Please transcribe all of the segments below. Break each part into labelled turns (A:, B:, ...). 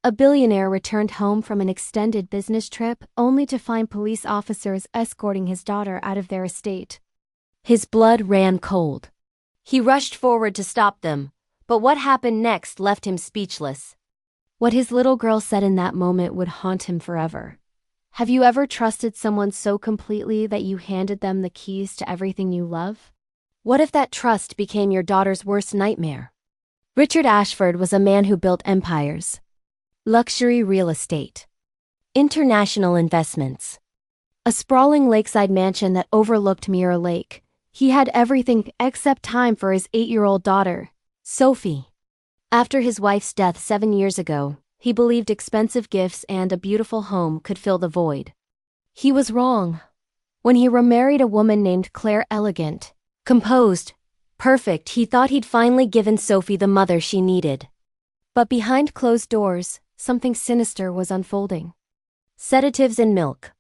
A: A billionaire returned home from an extended business trip only to find police officers escorting his daughter out of their estate. His blood ran cold. He rushed forward to stop them, but what happened next left him speechless. What his little girl said in that moment would haunt him forever. Have you ever trusted someone so completely that you handed them the keys to everything you love? What if that trust became your daughter's worst nightmare? Richard Ashford was a man who built empires. Luxury real estate. International investments. A sprawling lakeside mansion that overlooked Mirror Lake. He had everything except time for his 8-year-old daughter, Sophie. After his wife's death 7 years ago, he believed expensive gifts and a beautiful home could fill the void. He was wrong. When he remarried a woman named Claire, elegant, composed, perfect, he thought he'd finally given Sophie the mother she needed. But behind closed doors, something sinister was unfolding. Sedatives in milk.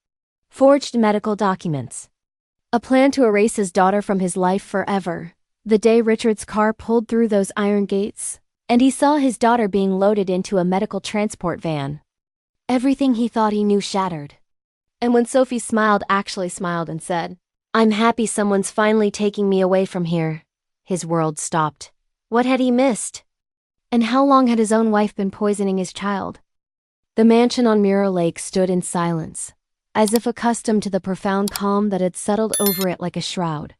A: Forged medical documents. A plan to erase his daughter from his life forever. The day Richard's car pulled through those iron gates, and he saw his daughter being loaded into a medical transport van. Everything he thought he knew shattered. And when Sophie actually smiled and said, "I'm happy someone's finally taking me away from here," his world stopped. What had he missed? And how long had his own wife been poisoning his child? The mansion on Mirror Lake stood in silence, as if accustomed to the profound calm that had settled over it like a shroud.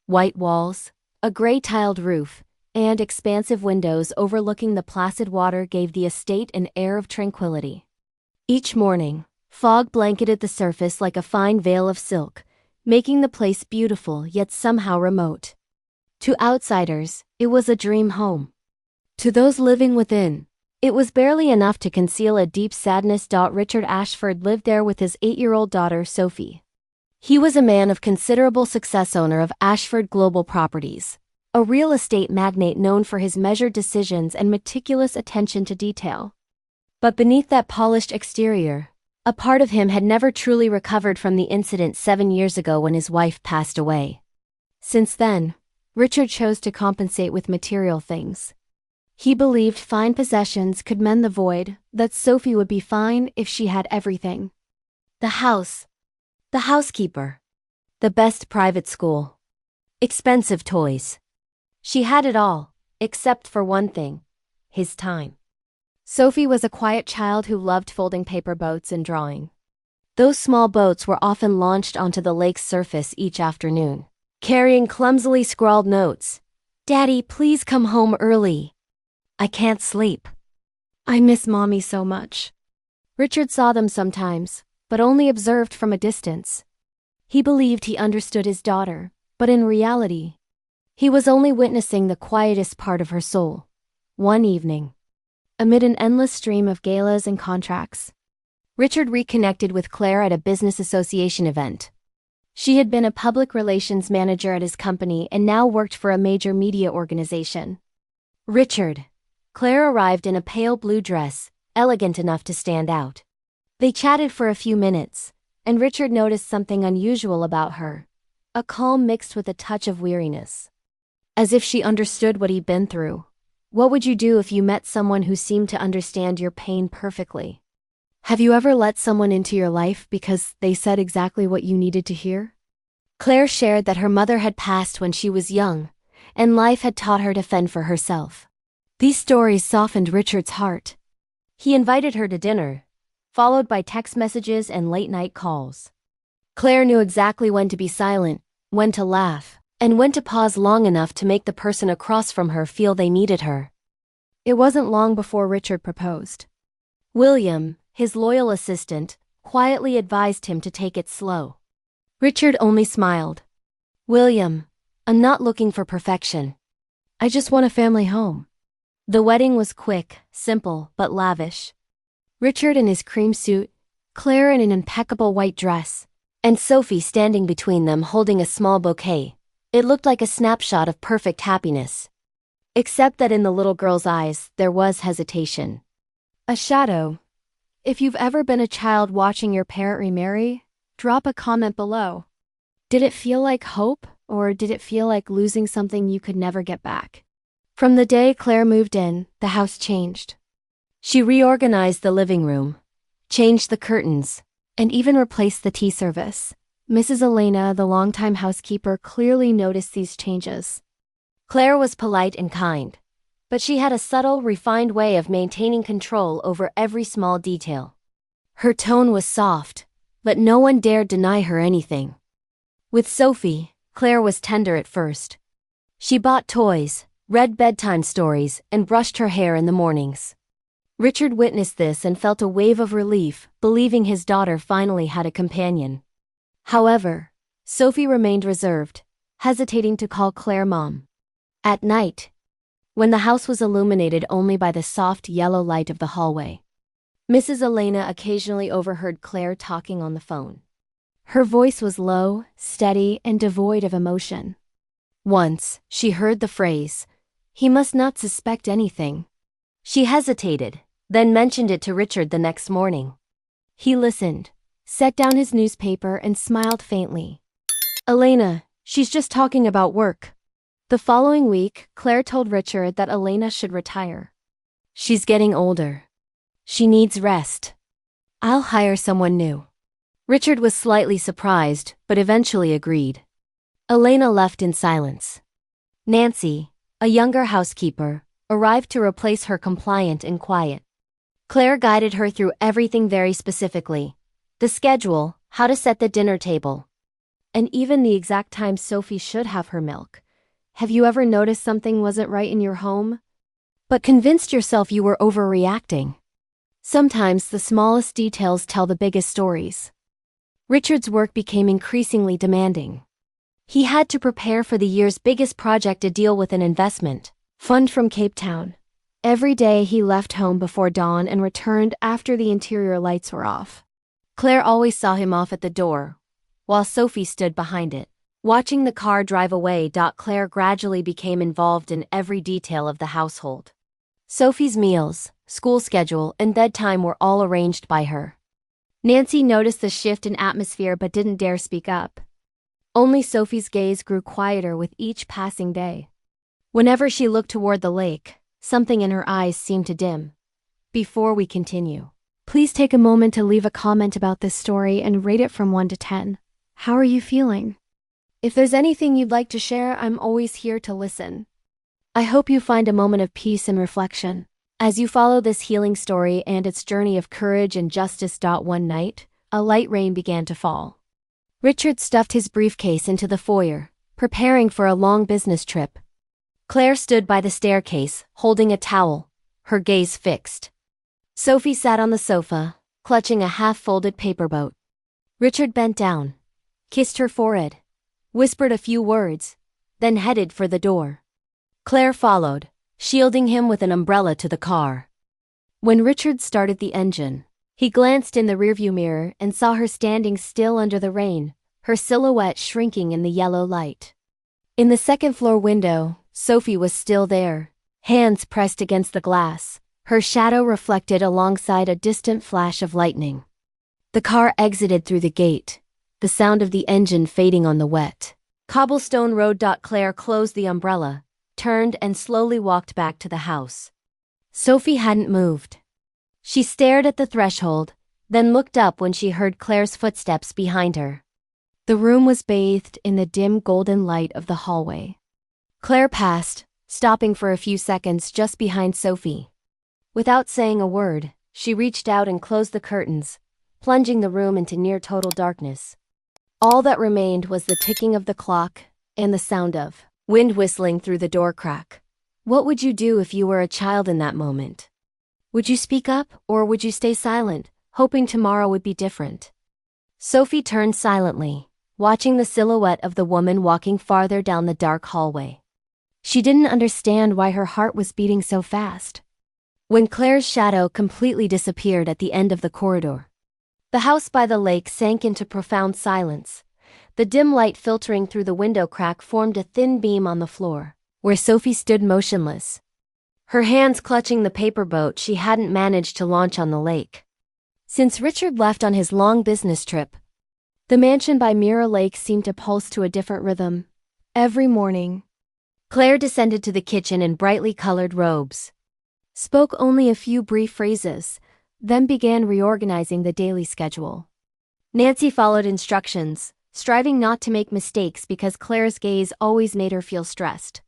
A: White walls, a gray-tiled roof, and expansive windows overlooking the placid water gave the estate an air of tranquility. Each morning, fog blanketed the surface like a fine veil of silk, making the place beautiful yet somehow remote. To outsiders, it was a dream home. To those living within, it was barely enough to conceal a deep sadness. Richard Ashford lived there with his 8-year-old daughter, Sophie. He was a man of considerable success, owner of Ashford Global Properties, a real estate magnate known for his measured decisions and meticulous attention to detail. But beneath that polished exterior, a part of him had never truly recovered from the incident 7 years ago when his wife passed away. Since then, Richard chose to compensate with material things. He believed fine possessions could mend the void, that Sophie would be fine if she had everything. The house. The housekeeper. The best private school. Expensive toys. She had it all, except for one thing: his time. Sophie was a quiet child who loved folding paper boats and drawing. Those small boats were often launched onto the lake's surface each afternoon, carrying clumsily scrawled notes. "Daddy, please come home early. I can't sleep. I miss Mommy so much." Richard saw them sometimes, but only observed from a distance. He believed he understood his daughter, but in reality, he was only witnessing the quietest part of her soul. One evening, amid an endless stream of galas and contracts, Richard reconnected with Claire at a business association event. She had been a public relations manager at his company and now worked for a major media organization. Claire arrived in a pale blue dress, elegant enough to stand out. They chatted for a few minutes, and Richard noticed something unusual about her, a calm mixed with a touch of weariness. As if she understood what he'd been through. What would you do if you met someone who seemed to understand your pain perfectly? Have you ever let someone into your life because they said exactly what you needed to hear? Claire shared that her mother had passed when she was young, and life had taught her to fend for herself. These stories softened Richard's heart. He invited her to dinner, followed by text messages and late-night calls. Claire knew exactly when to be silent, when to laugh, and when to pause long enough to make the person across from her feel they needed her. It wasn't long before Richard proposed. William, his loyal assistant, quietly advised him to take it slow. Richard only smiled. "William, I'm not looking for perfection. I just want a family home." The wedding was quick, simple, but lavish. Richard in his cream suit, Claire in an impeccable white dress, and Sophie standing between them holding a small bouquet. It looked like a snapshot of perfect happiness. Except that in the little girl's eyes, there was hesitation. A shadow. If you've ever been a child watching your parent remarry, drop a comment below. Did it feel like hope, or did it feel like losing something you could never get back? From the day Claire moved in, the house changed. She reorganized the living room, changed the curtains, and even replaced the tea service. Mrs. Elena, the longtime housekeeper, clearly noticed these changes. Claire was polite and kind, but she had a subtle, refined way of maintaining control over every small detail. Her tone was soft, but no one dared deny her anything. With Sophie, Claire was tender at first. She bought toys, read bedtime stories, and brushed her hair in the mornings. Richard witnessed this and felt a wave of relief, believing his daughter finally had a companion. However, Sophie remained reserved, hesitating to call Claire Mom. At night, when the house was illuminated only by the soft yellow light of the hallway, Mrs. Elena occasionally overheard Claire talking on the phone. Her voice was low, steady, and devoid of emotion. Once, she heard the phrase, "He must not suspect anything." She hesitated, then mentioned it to Richard the next morning. He listened, set down his newspaper, and smiled faintly. "Elena, she's just talking about work." The following week, Claire told Richard that Elena should retire. "She's getting older. She needs rest. I'll hire someone new." Richard was slightly surprised, but eventually agreed. Elena left in silence. Nancy, a younger housekeeper, arrived to replace her, compliant and quiet. Claire guided her through everything very specifically: the schedule, how to set the dinner table, and even the exact time Sophie should have her milk. Have you ever noticed something wasn't right in your home, but convinced yourself you were overreacting? Sometimes the smallest details tell the biggest stories. Richard's work became increasingly demanding. He had to prepare for the year's biggest project, to deal with an investment fund from Cape Town. Every day he left home before dawn and returned after the interior lights were off. Claire always saw him off at the door, while Sophie stood behind it, watching the car drive away. Claire gradually became involved in every detail of the household. Sophie's meals, school schedule, and bedtime were all arranged by her. Nancy noticed the shift in atmosphere but didn't dare speak up. Only Sophie's gaze grew quieter with each passing day. Whenever she looked toward the lake, something in her eyes seemed to dim. Before we continue, please take a moment to leave a comment about this story and rate it from 1 to 10. How are you feeling? If there's anything you'd like to share, I'm always here to listen. I hope you find a moment of peace and reflection as you follow this healing story and its journey of courage and justice. One night, a light rain began to fall. Richard stuffed his briefcase into the foyer, preparing for a long business trip. Claire stood by the staircase, holding a towel, her gaze fixed. Sophie sat on the sofa, clutching a half-folded paper boat. Richard bent down, kissed her forehead, whispered a few words, then headed for the door. Claire followed, shielding him with an umbrella to the car. When Richard started the engine, he glanced in the rearview mirror and saw her standing still under the rain, her silhouette shrinking in the yellow light. In the second-floor window, Sophie was still there, hands pressed against the glass, her shadow reflected alongside a distant flash of lightning. The car exited through the gate, the sound of the engine fading on the wet cobblestone road. Claire closed the umbrella, turned and slowly walked back to the house. Sophie hadn't moved. She stared at the threshold, then looked up when she heard Claire's footsteps behind her. The room was bathed in the dim golden light of the hallway. Claire passed, stopping for a few seconds just behind Sophie. Without saying a word, she reached out and closed the curtains, plunging the room into near total darkness. All that remained was the ticking of the clock and the sound of wind whistling through the door crack. What would you do if you were a child in that moment? Would you speak up, or would you stay silent, hoping tomorrow would be different? Sophie turned silently, watching the silhouette of the woman walking farther down the dark hallway. She didn't understand why her heart was beating so fast. When Claire's shadow completely disappeared at the end of the corridor, the house by the lake sank into profound silence. The dim light filtering through the window crack formed a thin beam on the floor, where Sophie stood motionless, her hands clutching the paper boat she hadn't managed to launch on the lake. Since Richard left on his long business trip, the mansion by Mirror Lake seemed to pulse to a different rhythm. Every morning, Claire descended to the kitchen in brightly colored robes. spoke only a few brief phrases, then began reorganizing the daily schedule. Nancy followed instructions, striving not to make mistakes because Claire's gaze always made her feel stressed.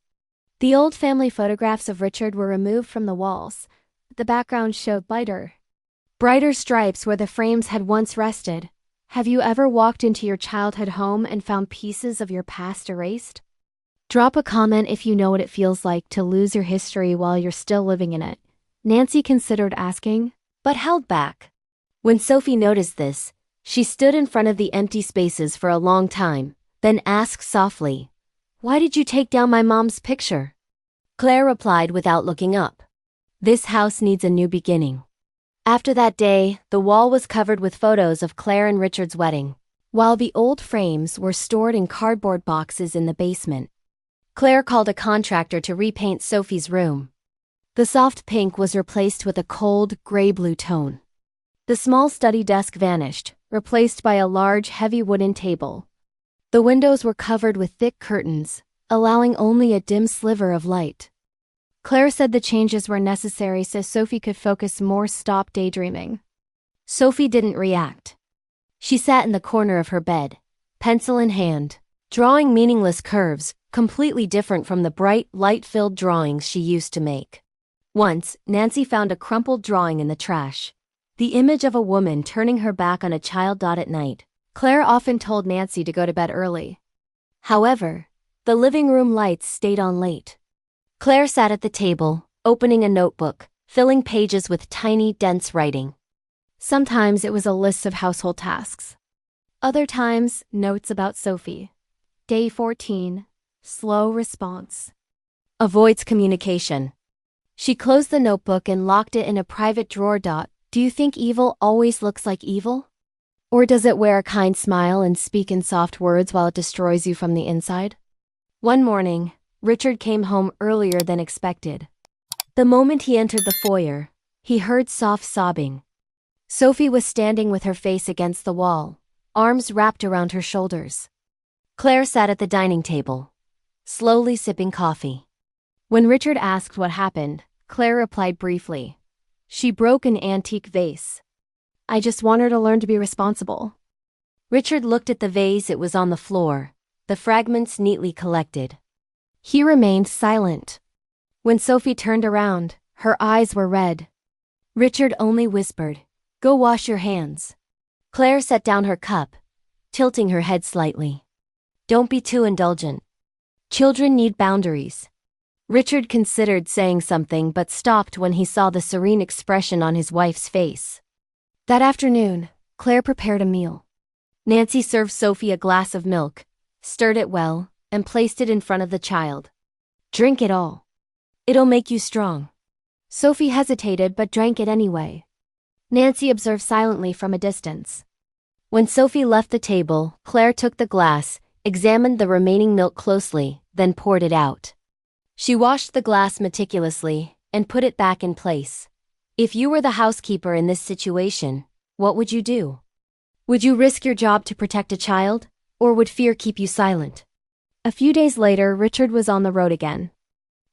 A: The old family photographs of Richard were removed from the walls. The background showed brighter stripes where the frames had once rested. Have you ever walked into your childhood home and found pieces of your past erased? Drop a comment if you know what it feels like to lose your history while you're still living in it. Nancy considered asking, but held back. When Sophie noticed this, she stood in front of the empty spaces for a long time, then asked softly, "Why did you take down my mom's picture?" Claire replied without looking up, "This house needs a new beginning." After that day, the wall was covered with photos of Claire and Richard's wedding, while the old frames were stored in cardboard boxes in the basement. Claire called a contractor to repaint Sophie's room. The soft pink was replaced with a cold, gray-blue tone. The small study desk vanished, replaced by a large, heavy wooden table. The windows were covered with thick curtains, allowing only a dim sliver of light. Claire said the changes were necessary so Sophie could focus more. Stop daydreaming. Sophie didn't react. She sat in the corner of her bed, pencil in hand, drawing meaningless curves, completely different from the bright, light-filled drawings she used to make. Once, Nancy found a crumpled drawing in the trash. The image of a woman turning her back on a child. At night, Claire often told Nancy to go to bed early. However, the living room lights stayed on late. Claire sat at the table, opening a notebook, filling pages with tiny, dense writing. Sometimes it was a list of household tasks. Other times, notes about Sophie. Day 14. Slow response. Avoids communication. She closed the notebook and locked it in a private drawer. Do you think evil always looks like evil? Or does it wear a kind smile and speak in soft words while it destroys you from the inside? One morning, Richard came home earlier than expected. The moment he entered the foyer, he heard soft sobbing. Sophie was standing with her face against the wall, arms wrapped around her shoulders. Claire sat at the dining table, slowly sipping coffee. When Richard asked what happened, Claire replied briefly, "She broke an antique vase. I just want her to learn to be responsible." Richard looked at the vase. It was on the floor, the fragments neatly collected. He remained silent. When Sophie turned around, her eyes were red. Richard only whispered, "Go wash your hands." Claire set down her cup, tilting her head slightly. "Don't be too indulgent. Children need boundaries." Richard considered saying something but stopped when he saw the serene expression on his wife's face. That afternoon, Claire prepared a meal. Nancy served Sophie a glass of milk, stirred it well, and placed it in front of the child. "Drink it all. It'll make you strong." Sophie hesitated but drank it anyway. Nancy observed silently from a distance. When Sophie left the table, Claire took the glass, examined the remaining milk closely, then poured it out. She washed the glass meticulously and put it back in place. If you were the housekeeper in this situation, what would you do? Would you risk your job to protect a child, or would fear keep you silent? A few days later, Richard was on the road again.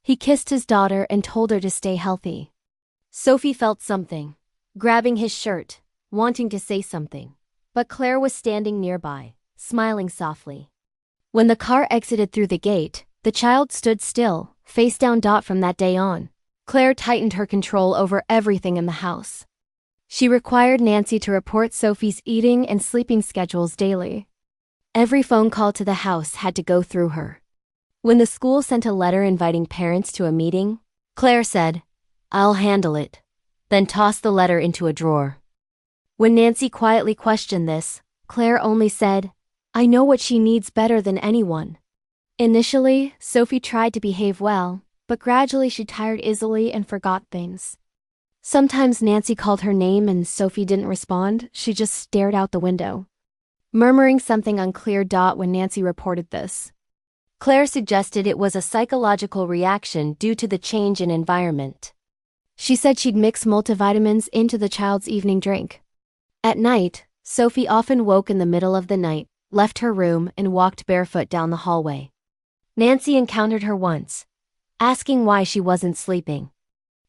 A: He kissed his daughter and told her to stay healthy. Sophie felt something, grabbing his shirt, wanting to say something. But Claire was standing nearby, smiling softly. When the car exited through the gate, the child stood still, face down. From that day on, Claire tightened her control over everything in the house. She required Nancy to report Sophie's eating and sleeping schedules daily. Every phone call to the house had to go through her. When the school sent a letter inviting parents to a meeting, Claire said, "I'll handle it," then tossed the letter into a drawer. When Nancy quietly questioned this, Claire only said, "I know what she needs better than anyone." Initially, Sophie tried to behave well, but gradually she tired easily and forgot things. Sometimes Nancy called her name and Sophie didn't respond. She just stared out the window, murmuring something unclear. When Nancy reported this, Claire suggested it was a psychological reaction due to the change in environment. She said she'd mix multivitamins into the child's evening drink. At night, Sophie often woke in the middle of the night, left her room, and walked barefoot down the hallway. Nancy encountered her once, asking why she wasn't sleeping.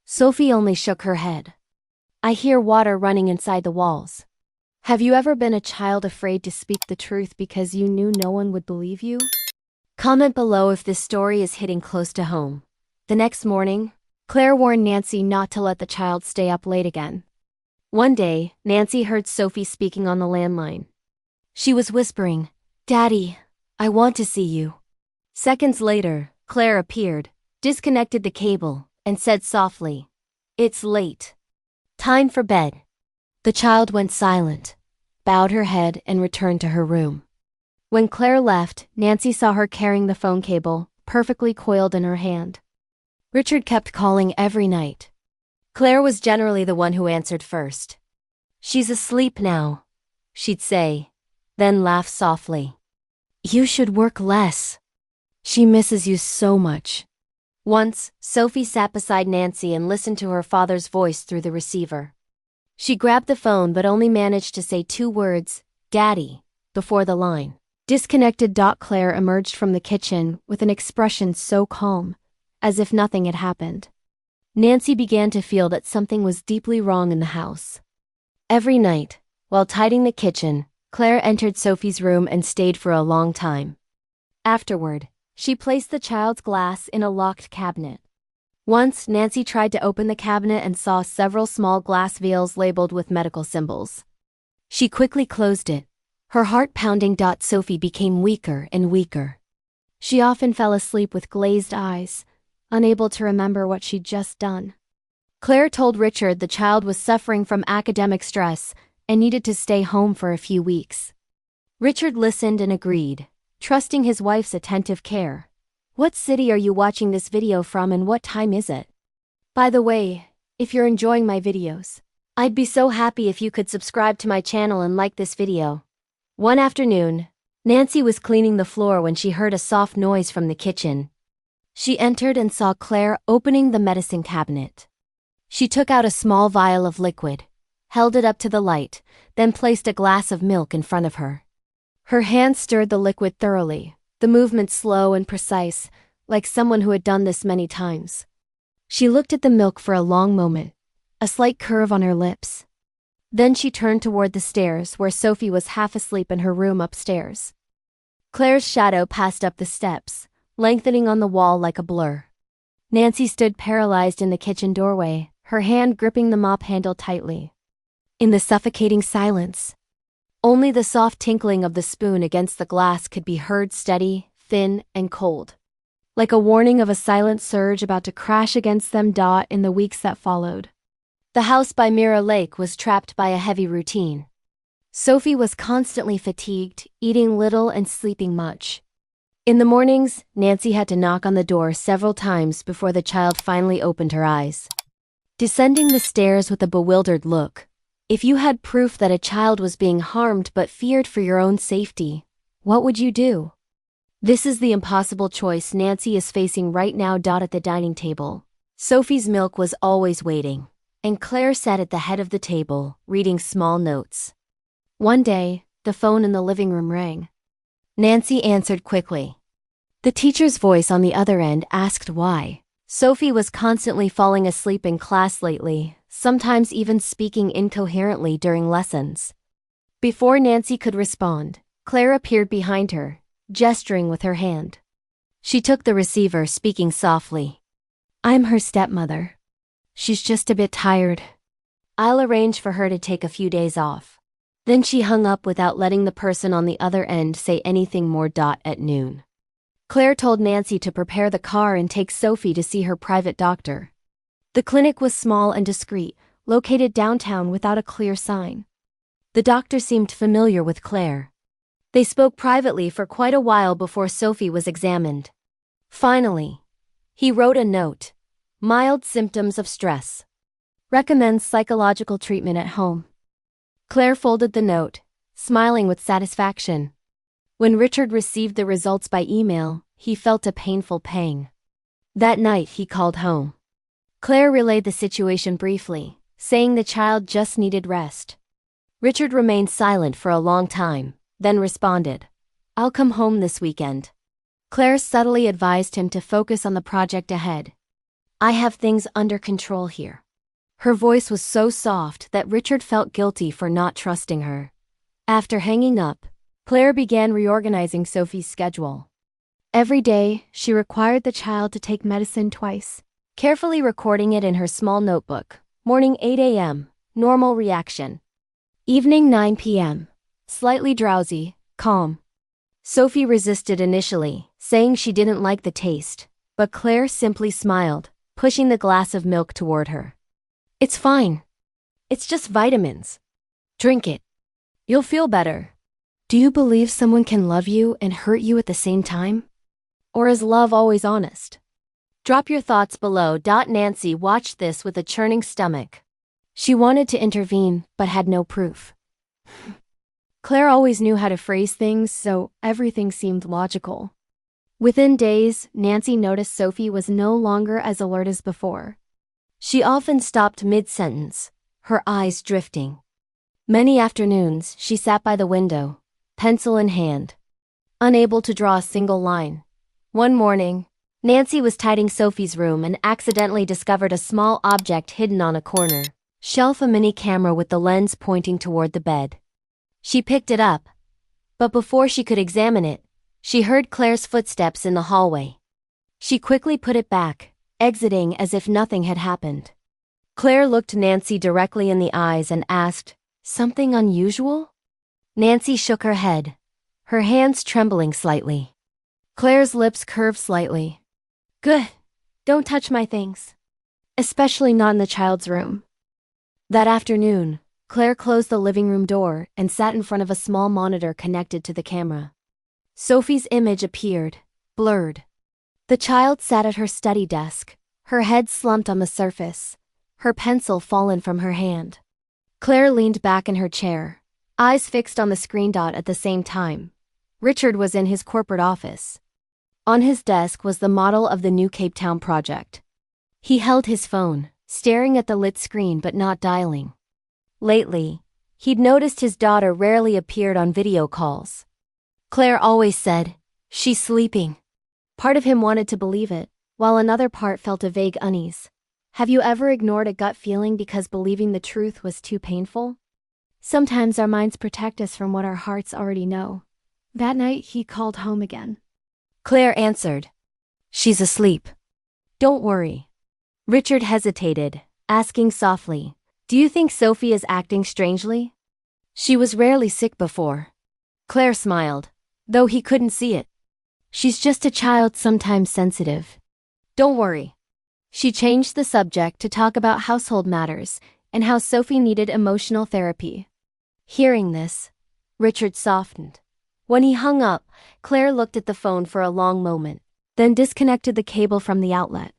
A: Sophie only shook her head. I hear water running inside the walls. Have you ever been a child afraid to speak the truth because you knew no one would believe you? Comment below if this story is hitting close to home. The next morning, Claire warned Nancy not to let the child stay up late again. One day, Nancy heard Sophie speaking on the landline. She was whispering, "Daddy, I want to see you." Seconds later, Claire appeared, disconnected the cable, and said softly, "It's late. Time for bed." The child went silent, bowed her head, and returned to her room. When Claire left, Nancy saw her carrying the phone cable, perfectly coiled in her hand. Richard kept calling every night. Claire was generally the one who answered first. "She's asleep now," she'd say, then laugh softly. "You should work less. She misses you so much." Once, Sophie sat beside Nancy and listened to her father's voice through the receiver. She grabbed the phone but only managed to say 2 words, "Daddy," before the line. Disconnected. Claire emerged from the kitchen with an expression so calm, as if nothing had happened. Nancy began to feel that something was deeply wrong in the house. Every night, while tidying the kitchen, Claire entered Sophie's room and stayed for a long time. Afterward, she placed the child's glass in a locked cabinet. Once, Nancy tried to open the cabinet and saw several small glass vials labeled with medical symbols. She quickly closed it, her heart pounding. Sophie became weaker and weaker. She often fell asleep with glazed eyes, unable to remember what she'd just done. Claire told Richard the child was suffering from academic stress and needed to stay home for a few weeks. Richard listened and agreed, trusting his wife's attentive care. What city are you watching this video from and what time is it? By the way, if you're enjoying my videos, I'd be so happy if you could subscribe to my channel and like this video. One afternoon, Nancy was cleaning the floor when she heard a soft noise from the kitchen. She entered and saw Claire opening the medicine cabinet. She took out a small vial of liquid, held it up to the light, then placed a glass of milk in front of her. Her hand stirred the liquid thoroughly, the movement slow and precise, like someone who had done this many times. She looked at the milk for a long moment, a slight curve on her lips. Then she turned toward the stairs where Sophie was half asleep in her room upstairs. Claire's shadow passed up the steps, lengthening on the wall like a blur. Nancy stood paralyzed in the kitchen doorway, her hand gripping the mop handle tightly. In the suffocating silence, only the soft tinkling of the spoon against the glass could be heard, steady, thin, and cold, like a warning of a silent surge about to crash against them. In the weeks that followed, the house by Mirror Lake was trapped by a heavy routine. Sophie was constantly fatigued, eating little and sleeping much. In the mornings, Nancy had to knock on the door several times before the child finally opened her eyes. Descending the stairs with a bewildered look, if you had proof that a child was being harmed but feared for your own safety, what would you do? This is the impossible choice Nancy is facing right now. At the dining table, Sophie's milk was always waiting, and Claire sat at the head of the table, reading small notes. One day, the phone in the living room rang. Nancy answered quickly. The teacher's voice on the other end asked why. Sophie was constantly falling asleep in class lately, sometimes even speaking incoherently during lessons. Before Nancy could respond, Claire appeared behind her, gesturing with her hand. She took the receiver, speaking softly. "I'm her stepmother. She's just a bit tired. I'll arrange for her to take a few days off." Then she hung up without letting the person on the other end say anything more. At noon, Claire told Nancy to prepare the car and take Sophie to see her private doctor. The clinic was small and discreet, located downtown without a clear sign. The doctor seemed familiar with Claire. They spoke privately for quite a while before Sophie was examined. Finally, he wrote a note. Mild symptoms of stress. Recommends psychological treatment at home. Claire folded the note, smiling with satisfaction. When Richard received the results by email, he felt a painful pang. That night he called home. Claire relayed the situation briefly, saying the child just needed rest. Richard remained silent for a long time, then responded, "I'll come home this weekend." Claire subtly advised him to focus on the project ahead. I have things under control here. Her voice was so soft that Richard felt guilty for not trusting her. After hanging up, Claire began reorganizing Sophie's schedule. Every day, she required the child to take medicine twice, carefully recording it in her small notebook. Morning 8 a.m., normal reaction. Evening 9 p.m., slightly drowsy, calm. Sophie resisted initially, saying she didn't like the taste, but Claire simply smiled, pushing the glass of milk toward her. It's fine. It's just vitamins. Drink it. You'll feel better. Do you believe someone can love you and hurt you at the same time? Or is love always honest? Drop your thoughts below. Nancy watched this with a churning stomach. She wanted to intervene, but had no proof. Claire always knew how to phrase things, so everything seemed logical. Within days, Nancy noticed Sophie was no longer as alert as before. She often stopped mid-sentence, her eyes drifting. Many afternoons, she sat by the window, pencil in hand, unable to draw a single line. One morning, Nancy was tidying Sophie's room and accidentally discovered a small object hidden on a corner shelf, a mini camera with the lens pointing toward the bed. She picked it up, but before she could examine it, she heard Claire's footsteps in the hallway. She quickly put it back, exiting as if nothing had happened. Claire looked Nancy directly in the eyes and asked, "Something unusual?" Nancy shook her head, her hands trembling slightly. Claire's lips curved slightly. "Good. Don't touch my things. Especially not in the child's room." That afternoon, Claire closed the living room door and sat in front of a small monitor connected to the camera. Sophie's image appeared, blurred. The child sat at her study desk, her head slumped on the surface, her pencil fallen from her hand. Claire leaned back in her chair, eyes fixed on the screen. At the same time, Richard was in his corporate office. On his desk was the model of the new Cape Town project. He held his phone, staring at the lit screen but not dialing. Lately, he'd noticed his daughter rarely appeared on video calls. Claire always said, "She's sleeping." Part of him wanted to believe it, while another part felt a vague unease. Have you ever ignored a gut feeling because believing the truth was too painful? Sometimes our minds protect us from what our hearts already know. That night, he called home again. Claire answered, "She's asleep." "Don't worry." Richard hesitated, asking softly, "Do you think Sophie is acting strangely?" "She was rarely sick before." Claire smiled, though he couldn't see it. "She's just a child, sometimes sensitive. Don't worry." She changed the subject to talk about household matters and how Sophie needed emotional therapy. Hearing this, Richard softened. When he hung up, Claire looked at the phone for a long moment, then disconnected the cable from the outlet.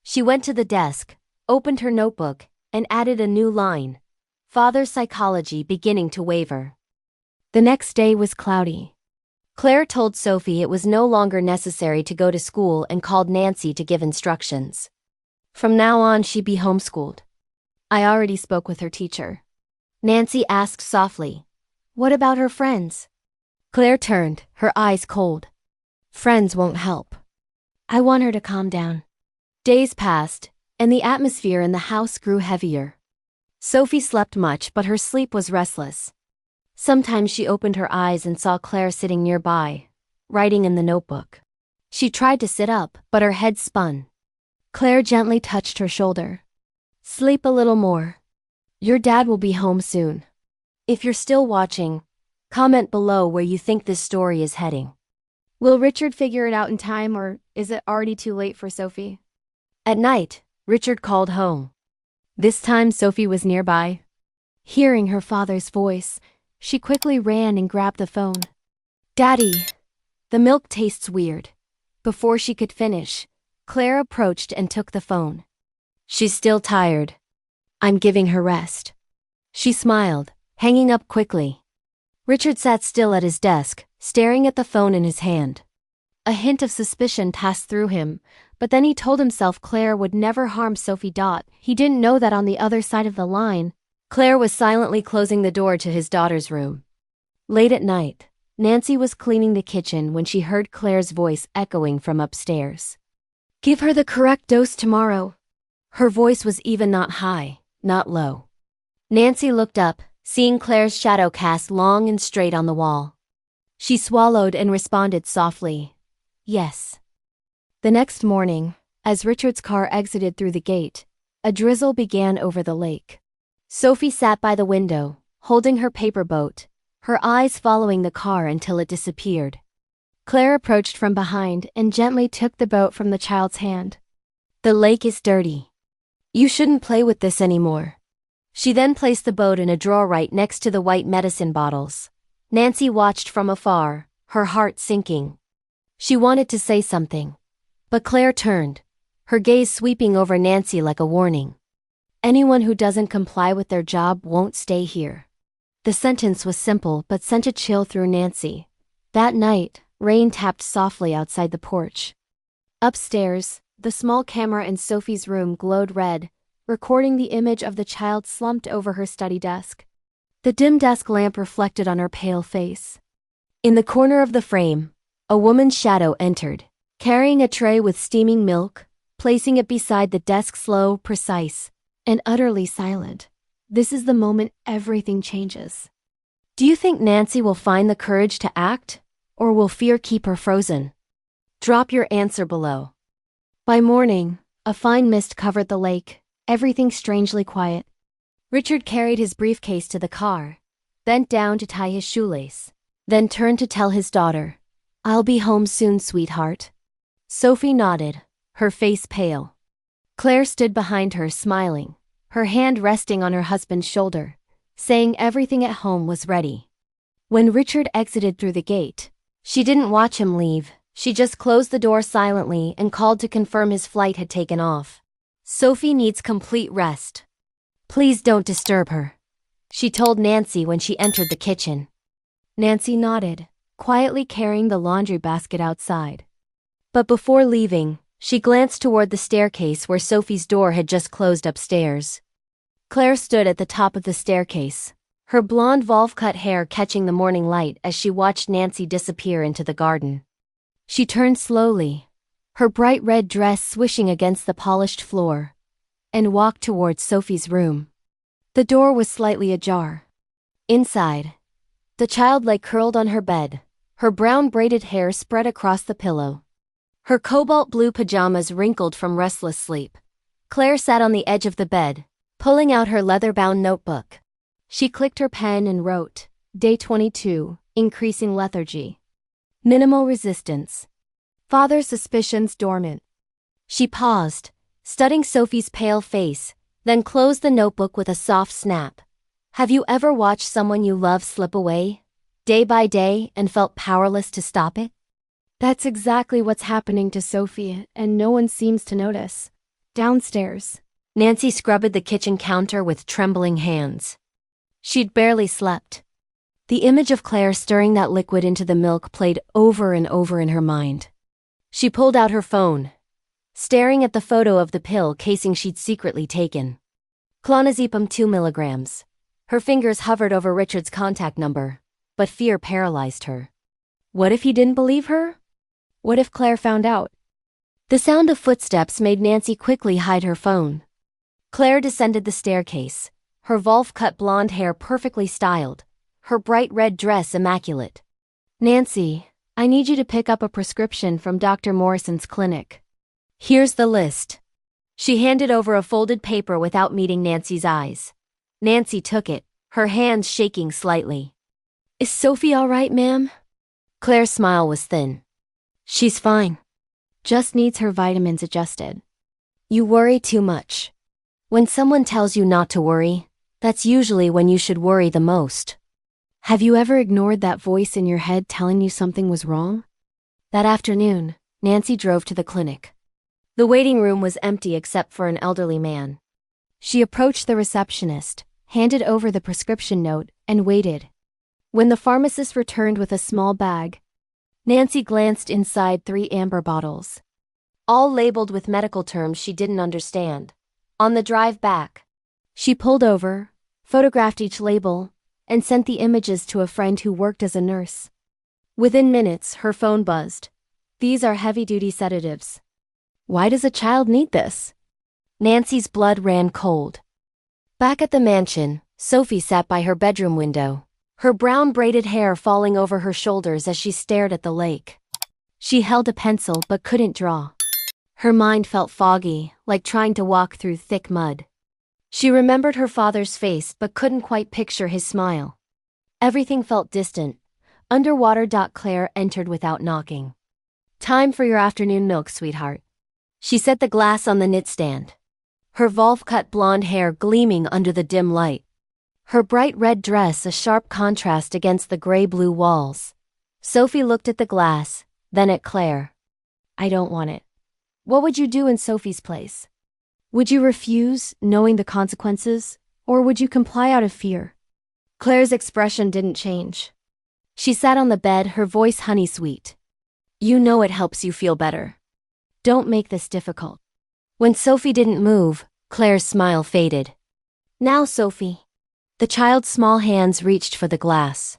A: She went to the desk, opened her notebook, and added a new line, "Father's psychology beginning to waver." The next day was cloudy. Claire told Sophie it was no longer necessary to go to school and called Nancy to give instructions. From now on, she'd be homeschooled. "I already spoke with her teacher." Nancy asked softly, "What about her friends?" Claire turned, her eyes cold. "Friends won't help. I want her to calm down." Days passed, and the atmosphere in the house grew heavier. Sophie slept much, but her sleep was restless. Sometimes she opened her eyes and saw Claire sitting nearby, writing in the notebook. She tried to sit up, but her head spun. Claire gently touched her shoulder. "Sleep a little more. Your dad will be home soon." If you're still watching, comment below where you think this story is heading. Will Richard figure it out in time, or is it already too late for Sophie? At night, Richard called home. This time Sophie was nearby. Hearing her father's voice, she quickly ran and grabbed the phone. "Daddy, the milk tastes weird." Before she could finish, Claire approached and took the phone. "She's still tired. I'm giving her rest." She smiled, hanging up quickly. Richard sat still at his desk, staring at the phone in his hand. A hint of suspicion passed through him, but then he told himself Claire would never harm Sophie. He didn't know that on the other side of the line, Claire was silently closing the door to his daughter's room. Late at night, Nancy was cleaning the kitchen when she heard Claire's voice echoing from upstairs. Give her the correct dose tomorrow. Her voice was even not high, not low. Nancy looked up, seeing Claire's shadow cast long and straight on the wall. She swallowed and responded softly, "Yes." The next morning, as Richard's car exited through the gate, a drizzle began over the lake. Sophie sat by the window, holding her paper boat, her eyes following the car until it disappeared. Claire approached from behind and gently took the boat from the child's hand. "The lake is dirty. You shouldn't play with this anymore." She then placed the boat in a drawer right next to the white medicine bottles. Nancy watched from afar, her heart sinking. She wanted to say something, but Claire turned, her gaze sweeping over Nancy like a warning. "Anyone who doesn't comply with their job won't stay here." The sentence was simple but sent a chill through Nancy. That night, rain tapped softly outside the porch. Upstairs, the small camera in Sophie's room glowed red, recording the image of the child slumped over her study desk. The dim desk lamp reflected on her pale face. In the corner of the frame, a woman's shadow entered, carrying a tray with steaming milk, placing it beside the desk, slow, precise, and utterly silent. This is the moment everything changes. Do you think Nancy will find the courage to act, or will fear keep her frozen? Drop your answer below. By morning, a fine mist covered the lake, everything strangely quiet. Richard carried his briefcase to the car, bent down to tie his shoelace, then turned to tell his daughter, "I'll be home soon, sweetheart." Sophie nodded, her face pale. Claire stood behind her, smiling, her hand resting on her husband's shoulder, saying everything at home was ready. When Richard exited through the gate, she didn't watch him leave, she just closed the door silently and called to confirm his flight had taken off. "Sophie needs complete rest. Please don't disturb her," she told Nancy when she entered the kitchen. Nancy nodded, quietly carrying the laundry basket outside. But before leaving, she glanced toward the staircase where Sophie's door had just closed upstairs. Claire stood at the top of the staircase, her blonde volve-cut hair catching the morning light as she watched Nancy disappear into the garden. She turned slowly, her bright red dress swishing against the polished floor, and walked towards Sophie's room. The door was slightly ajar. Inside, the child lay curled on her bed, her brown braided hair spread across the pillow. Her cobalt blue pajamas wrinkled from restless sleep. Claire sat on the edge of the bed, pulling out her leather-bound notebook. She clicked her pen and wrote, "Day 22, increasing lethargy. Minimal resistance. Father's suspicions dormant." She paused, studying Sophie's pale face, then closed the notebook with a soft snap. Have you ever watched someone you love slip away, day by day, and felt powerless to stop it? That's exactly what's happening to Sophie, and no one seems to notice. Downstairs, Nancy scrubbed the kitchen counter with trembling hands. She'd barely slept. The image of Claire stirring that liquid into the milk played over and over in her mind. She pulled out her phone, staring at the photo of the pill casing she'd secretly taken. Clonazepam 2 milligrams. Her fingers hovered over Richard's contact number, but fear paralyzed her. What if he didn't believe her? What if Claire found out? The sound of footsteps made Nancy quickly hide her phone. Claire descended the staircase, her volve-cut blonde hair perfectly styled, her bright red dress immaculate. "Nancy, I need you to pick up a prescription from Dr. Morrison's clinic. Here's the list." She handed over a folded paper without meeting Nancy's eyes. Nancy took it, her hands shaking slightly. "Is Sophie all right, ma'am?" Claire's smile was thin. "She's fine. Just needs her vitamins adjusted. You worry too much. When someone tells you not to worry, that's usually when you should worry the most. Have you ever ignored that voice in your head telling you something was wrong?" That afternoon, Nancy drove to the clinic. The waiting room was empty except for an elderly man. She approached the receptionist, handed over the prescription note, and waited. When the pharmacist returned with a small bag, Nancy glanced inside 3 amber bottles, all labeled with medical terms she didn't understand. On the drive back, she pulled over, photographed each label, and sent the images to a friend who worked as a nurse. Within minutes, her phone buzzed. "These are heavy-duty sedatives. Why does a child need this? Nancy's blood ran cold. Back at the mansion, Sophie sat by her bedroom window, her brown braided hair falling over her shoulders as she stared at the lake. She held a pencil but couldn't draw. Her mind felt foggy, like trying to walk through thick mud. She remembered her father's face but couldn't quite picture his smile. Everything felt distant. Underwater. Claire entered without knocking. Time for your afternoon milk, sweetheart. She set the glass on the knitstand, her volve-cut blonde hair gleaming under the dim light. Her bright red dress a sharp contrast against the gray-blue walls. Sophie looked at the glass, then at Claire. I don't want it. What would you do in Sophie's place? Would you refuse, knowing the consequences, or would you comply out of fear? Claire's expression didn't change. She sat on the bed, her voice honey-sweet. You know it helps you feel better. Don't make this difficult. When Sophie didn't move, Claire's smile faded. Now, Sophie. The child's small hands reached for the glass.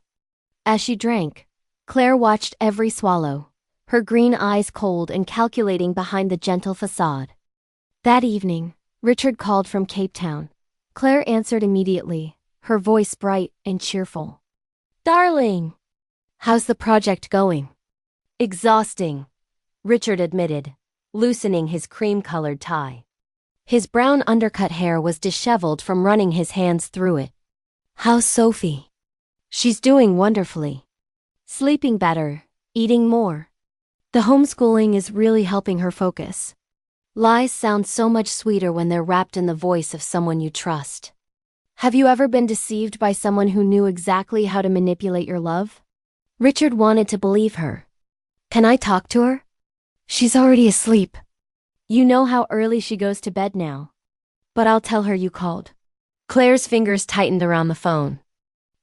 A: As she drank, Claire watched every swallow, her green eyes cold and calculating behind the gentle facade. That evening, Richard called from Cape Town. Claire answered immediately, her voice bright and cheerful. Darling! How's the project going? Exhausting, Richard admitted, loosening his cream-colored tie. His brown undercut hair was disheveled from running his hands through it. How's Sophie? She's doing wonderfully. Sleeping better, eating more. The homeschooling is really helping her focus. Lies sound so much sweeter when they're wrapped in the voice of someone you trust. Have you ever been deceived by someone who knew exactly how to manipulate your love? Richard wanted to believe her. Can I talk to her? She's already asleep. You know how early she goes to bed now. But I'll tell her you called. Claire's fingers tightened around the phone.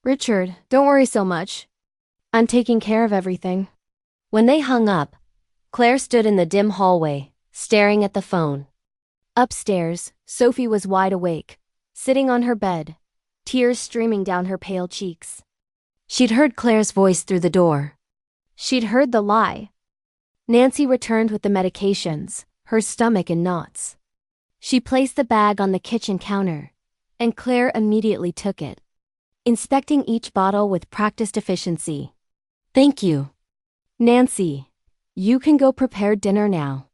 A: Richard, don't worry so much. I'm taking care of everything. When they hung up, Claire stood in the dim hallway, staring at the phone. Upstairs, Sophie was wide awake, sitting on her bed, tears streaming down her pale cheeks. She'd heard Claire's voice through the door. She'd heard the lie. Nancy returned with the medications, her stomach in knots. She placed the bag on the kitchen counter, and Claire immediately took it, inspecting each bottle with practiced efficiency. Thank you. Nancy, you can go prepare dinner now.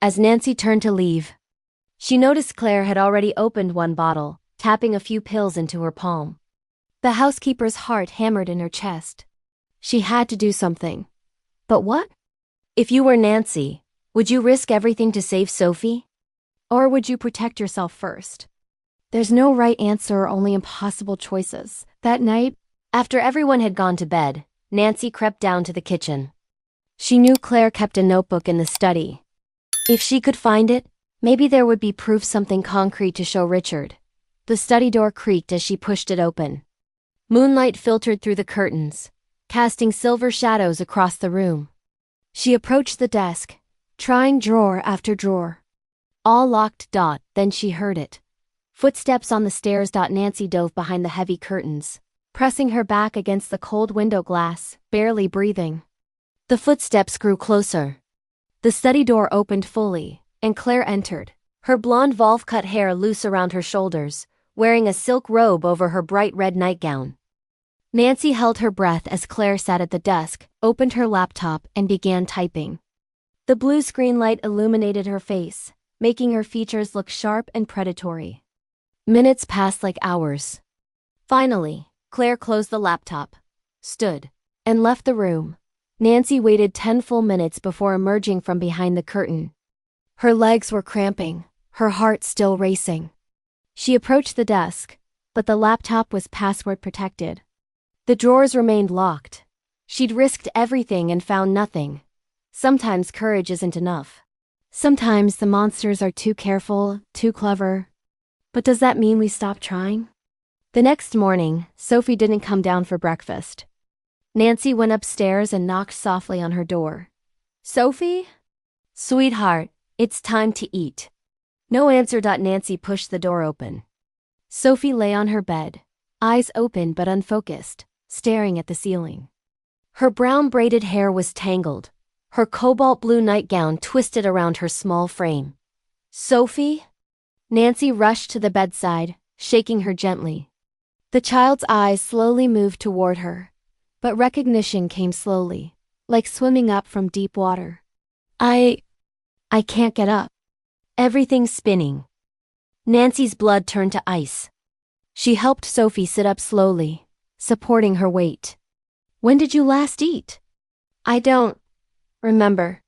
A: As Nancy turned to leave, she noticed Claire had already opened one bottle, tapping a few pills into her palm. The housekeeper's heart hammered in her chest. She had to do something. But what? If you were Nancy, would you risk everything to save Sophie? Or would you protect yourself first? There's no right answer, only impossible choices. That night, after everyone had gone to bed, Nancy crept down to the kitchen. She knew Claire kept a notebook in the study. If she could find it, maybe there would be proof, something concrete to show Richard. The study door creaked as she pushed it open. Moonlight filtered through the curtains, casting silver shadows across the room. She approached the desk, trying drawer after drawer. All locked. Then she heard it. Footsteps on the stairs. Nancy dove behind the heavy curtains, pressing her back against the cold window glass, barely breathing. The footsteps grew closer. The study door opened fully, and Claire entered, her blonde volve-cut hair loose around her shoulders, wearing a silk robe over her bright red nightgown. Nancy held her breath as Claire sat at the desk, opened her laptop, and began typing. The blue screen light illuminated her face, making her features look sharp and predatory. Minutes passed like hours. Finally, Claire closed the laptop, stood, and left the room. Nancy waited 10 full minutes before emerging from behind the curtain. Her legs were cramping, her heart still racing. She approached the desk, but the laptop was password protected. The drawers remained locked. She'd risked everything and found nothing. Sometimes courage isn't enough. Sometimes the monsters are too careful, too clever. But does that mean we stop trying? The next morning, Sophie didn't come down for breakfast. Nancy went upstairs and knocked softly on her door. Sophie? Sweetheart, it's time to eat. No answer. Nancy pushed the door open. Sophie lay on her bed, eyes open but unfocused, staring at the ceiling. Her brown braided hair was tangled, Her cobalt blue nightgown twisted around her small frame. "Sophie?" Nancy rushed to the bedside, shaking her gently. The child's eyes slowly moved toward her, but recognition came slowly, like swimming up from deep water. I can't get up. Everything's spinning." Nancy's blood turned to ice. She helped Sophie sit up slowly, supporting her weight. "When did you last eat?" "I don't remember."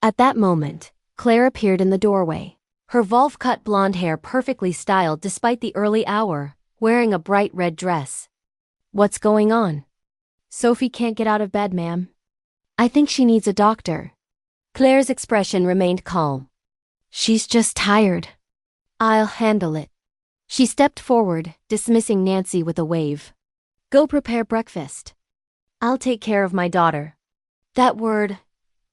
A: At that moment, Claire appeared in the doorway. Her volve-cut blonde hair perfectly styled despite the early hour, wearing a bright red dress. "What's going on?" "Sophie can't get out of bed, ma'am. I think she needs a doctor." Claire's expression remained calm. "She's just tired. I'll handle it." She stepped forward, dismissing Nancy with a wave. "Go prepare breakfast. I'll take care of my daughter." That word,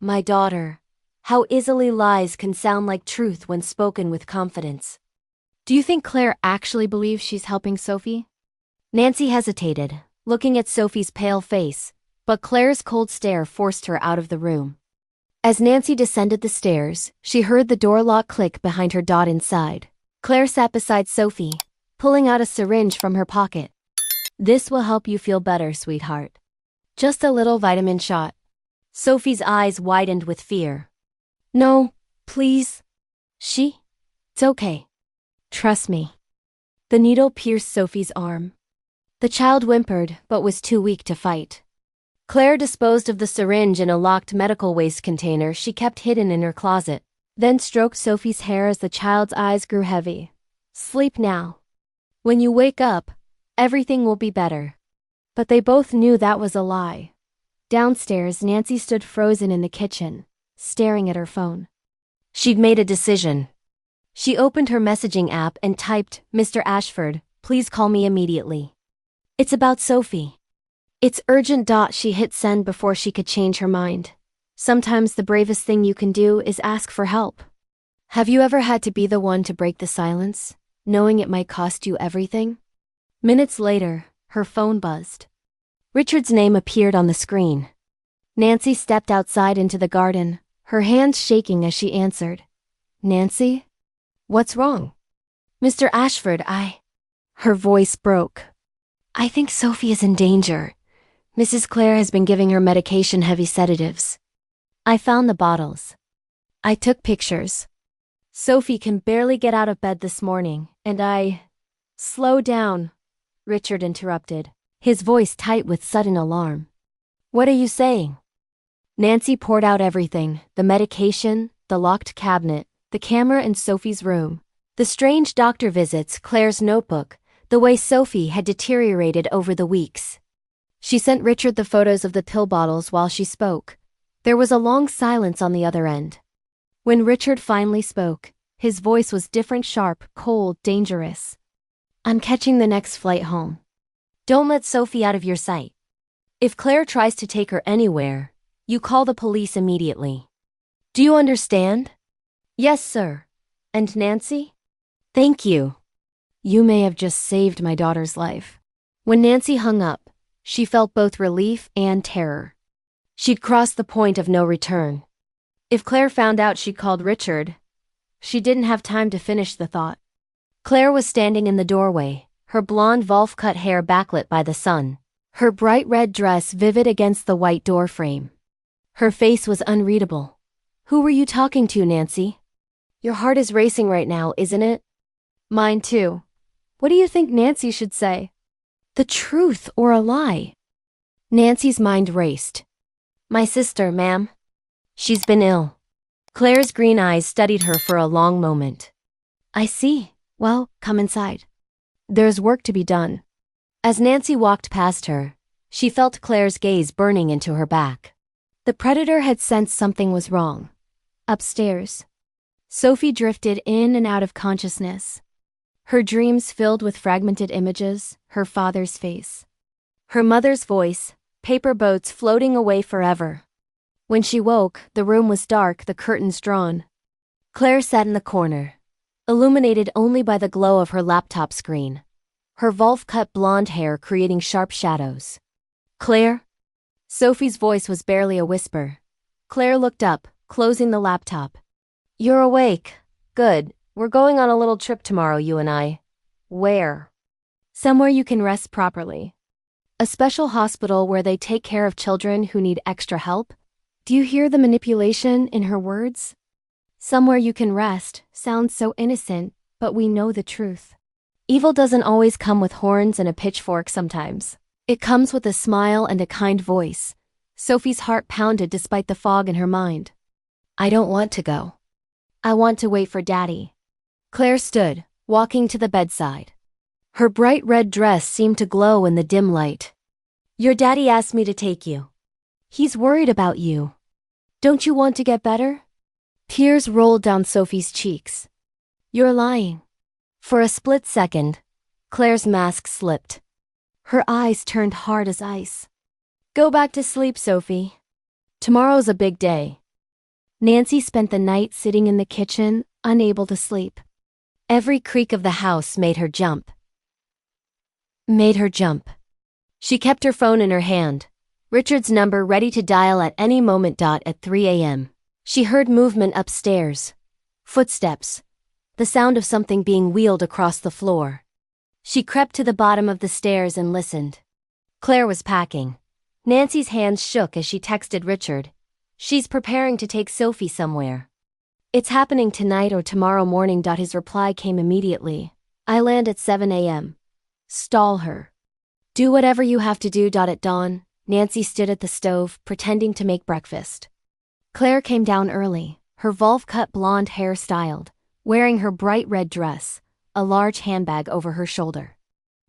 A: my daughter, how easily lies can sound like truth when spoken with confidence. "Do you think Claire actually believes she's helping Sophie?" Nancy hesitated, looking at Sophie's pale face, but Claire's cold stare forced her out of the room. As Nancy descended the stairs, she heard the door lock click behind her. Inside, Claire sat beside Sophie, pulling out a syringe from her pocket. "This will help you feel better, sweetheart. Just a little vitamin shot." Sophie's eyes widened with fear. "No, please." It's okay. Trust me." The needle pierced Sophie's arm. The child whimpered, but was too weak to fight. Claire disposed of the syringe in a locked medical waste container she kept hidden in her closet, then stroked Sophie's hair as the child's eyes grew heavy. "Sleep now. When you wake up, everything will be better." But they both knew that was a lie. Downstairs, Nancy stood frozen in the kitchen, staring at her phone. She'd made a decision. She opened her messaging app and typed, "Mr. Ashford, please call me immediately. It's about Sophie." "It's urgent." She hit send before she could change her mind. Sometimes the bravest thing you can do is ask for help. Have you ever had to be the one to break the silence, knowing it might cost you everything? Minutes later, her phone buzzed. Richard's name appeared on the screen. Nancy stepped outside into the garden, her hands shaking as she answered. "Nancy? What's wrong?" "Mr. Ashford, Her voice broke. "I think Sophie is in danger. Mrs. Claire has been giving her medication-heavy sedatives. I found the bottles. I took pictures. Sophie can barely get out of bed this morning, and Slow down," Richard interrupted, his voice tight with sudden alarm. "What are you saying?" Nancy poured out everything, the medication, the locked cabinet, the camera in Sophie's room, the strange doctor visits, Claire's notebook, the way Sophie had deteriorated over the weeks. She sent Richard the photos of the pill bottles while she spoke. There was a long silence on the other end. When Richard finally spoke, his voice was different, sharp, cold, dangerous. "I'm catching the next flight home. Don't let Sophie out of your sight. If Claire tries to take her anywhere, you call the police immediately. Do you understand?" "Yes, sir." "And Nancy?" "Thank you. You may have just saved my daughter's life." When Nancy hung up, she felt both relief and terror. She'd crossed the point of no return. If Claire found out she'd called Richard, she didn't have time to finish the thought. Claire was standing in the doorway, her blonde volve-cut hair backlit by the sun, her bright red dress vivid against the white door frame. Her face was unreadable. "Who were you talking to, Nancy? Your heart is racing right now, isn't it?" "Mine too. What do you think Nancy should say? The truth or a lie?" Nancy's mind raced. "My sister, ma'am. She's been ill." Claire's green eyes studied her for a long moment. "I see. Well, come inside. There's work to be done." As Nancy walked past her, she felt Claire's gaze burning into her back. The predator had sensed something was wrong. Upstairs, Sophie drifted in and out of consciousness. Her dreams filled with fragmented images, her father's face, her mother's voice, paper boats floating away forever. When she woke, the room was dark, the curtains drawn. Claire sat in the corner, illuminated only by the glow of her laptop screen, her volve-cut blonde hair creating sharp shadows. "Claire?" Sophie's voice was barely a whisper. Claire looked up, closing the laptop. You're awake. Good. We're going on a little trip tomorrow, you and I. Where? Somewhere you can rest properly. A special hospital where they take care of children who need extra help? Do you hear the manipulation in her words? Somewhere you can rest sounds so innocent, but we know the truth. Evil doesn't always come with horns and a pitchfork sometimes. It comes with a smile and a kind voice. Sophie's heart pounded despite the fog in her mind. I don't want to go. I want to wait for Daddy. Claire stood, walking to the bedside. Her bright red dress seemed to glow in the dim light. Your daddy asked me to take you. He's worried about you. Don't you want to get better? Tears rolled down Sophie's cheeks. You're lying. For a split second, Claire's mask slipped. Her eyes turned hard as ice. Go back to sleep, Sophie. Tomorrow's a big day. Nancy spent the night sitting in the kitchen, unable to sleep. Every creak of the house made her jump. She kept her phone in her hand, Richard's number ready to dial at any moment. At 3 a.m. She heard movement upstairs. Footsteps. The sound of something being wheeled across the floor. She crept to the bottom of the stairs and listened. Claire was packing. Nancy's hands shook as she texted Richard. She's preparing to take Sophie somewhere. It's happening tonight or tomorrow morning. His reply came immediately. I land at 7 a.m. Stall her. Do whatever you have to do. At dawn, Nancy stood at the stove, pretending to make breakfast. Claire came down early, her volve-cut blonde hair styled, wearing her bright red dress, a large handbag over her shoulder.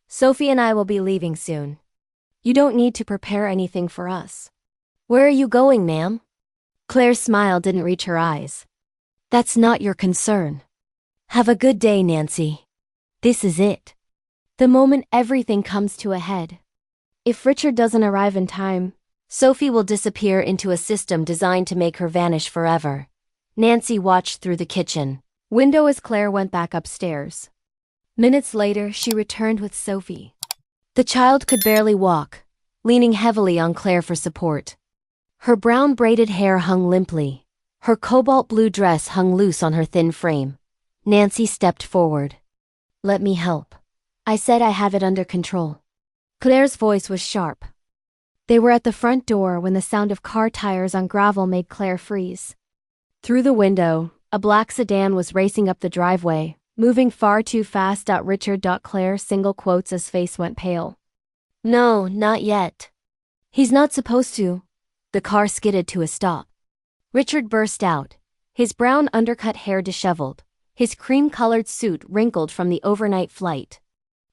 A: Sophie and I will be leaving soon. You don't need to prepare anything for us. Where are you going, ma'am? Claire's smile didn't reach her eyes. That's not your concern. Have a good day, Nancy. This is it. The moment everything comes to a head. If Richard doesn't arrive in time, Sophie will disappear into a system designed to make her vanish forever. Nancy watched through the kitchen window as Claire went back upstairs. Minutes later, she returned with Sophie. The child could barely walk, leaning heavily on Claire for support. Her brown braided hair hung limply. Her cobalt blue dress hung loose on her thin frame. Nancy stepped forward. Let me help. I said I have it under control. Claire's voice was sharp. They were at the front door when the sound of car tires on gravel made Claire freeze. Through the window, a black sedan was racing up the driveway, moving far too fast. Richard. Claire single quotes as face went pale. No, not yet. He's not supposed to. The car skidded to a stop. Richard burst out, his brown undercut hair disheveled, his cream-colored suit wrinkled from the overnight flight.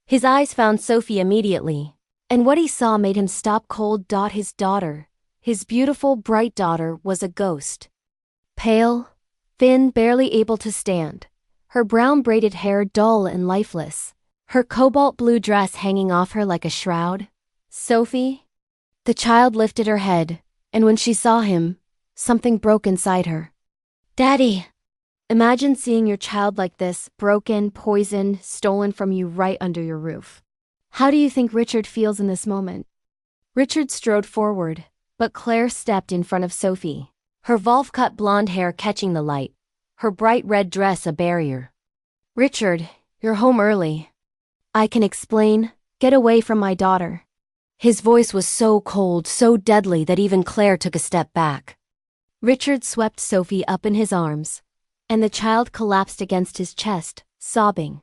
A: His eyes found Sophie immediately, and what he saw made him stop cold. His daughter, his beautiful, bright daughter, was a ghost. Pale, thin, barely able to stand, her brown braided hair dull and lifeless, her cobalt blue dress hanging off her like a shroud. Sophie? The child lifted her head, and when she saw him, something broke inside her. Daddy! Imagine seeing your child like this, broken, poisoned, stolen from you right under your roof. How do you think Richard feels in this moment? Richard strode forward, but Claire stepped in front of Sophie, her volve-cut blonde hair catching the light, her bright red dress a barrier. Richard, you're home early. I can explain. Get away from my daughter. His voice was so cold, so deadly that even Claire took a step back. Richard swept Sophie up in his arms, and the child collapsed against his chest, sobbing.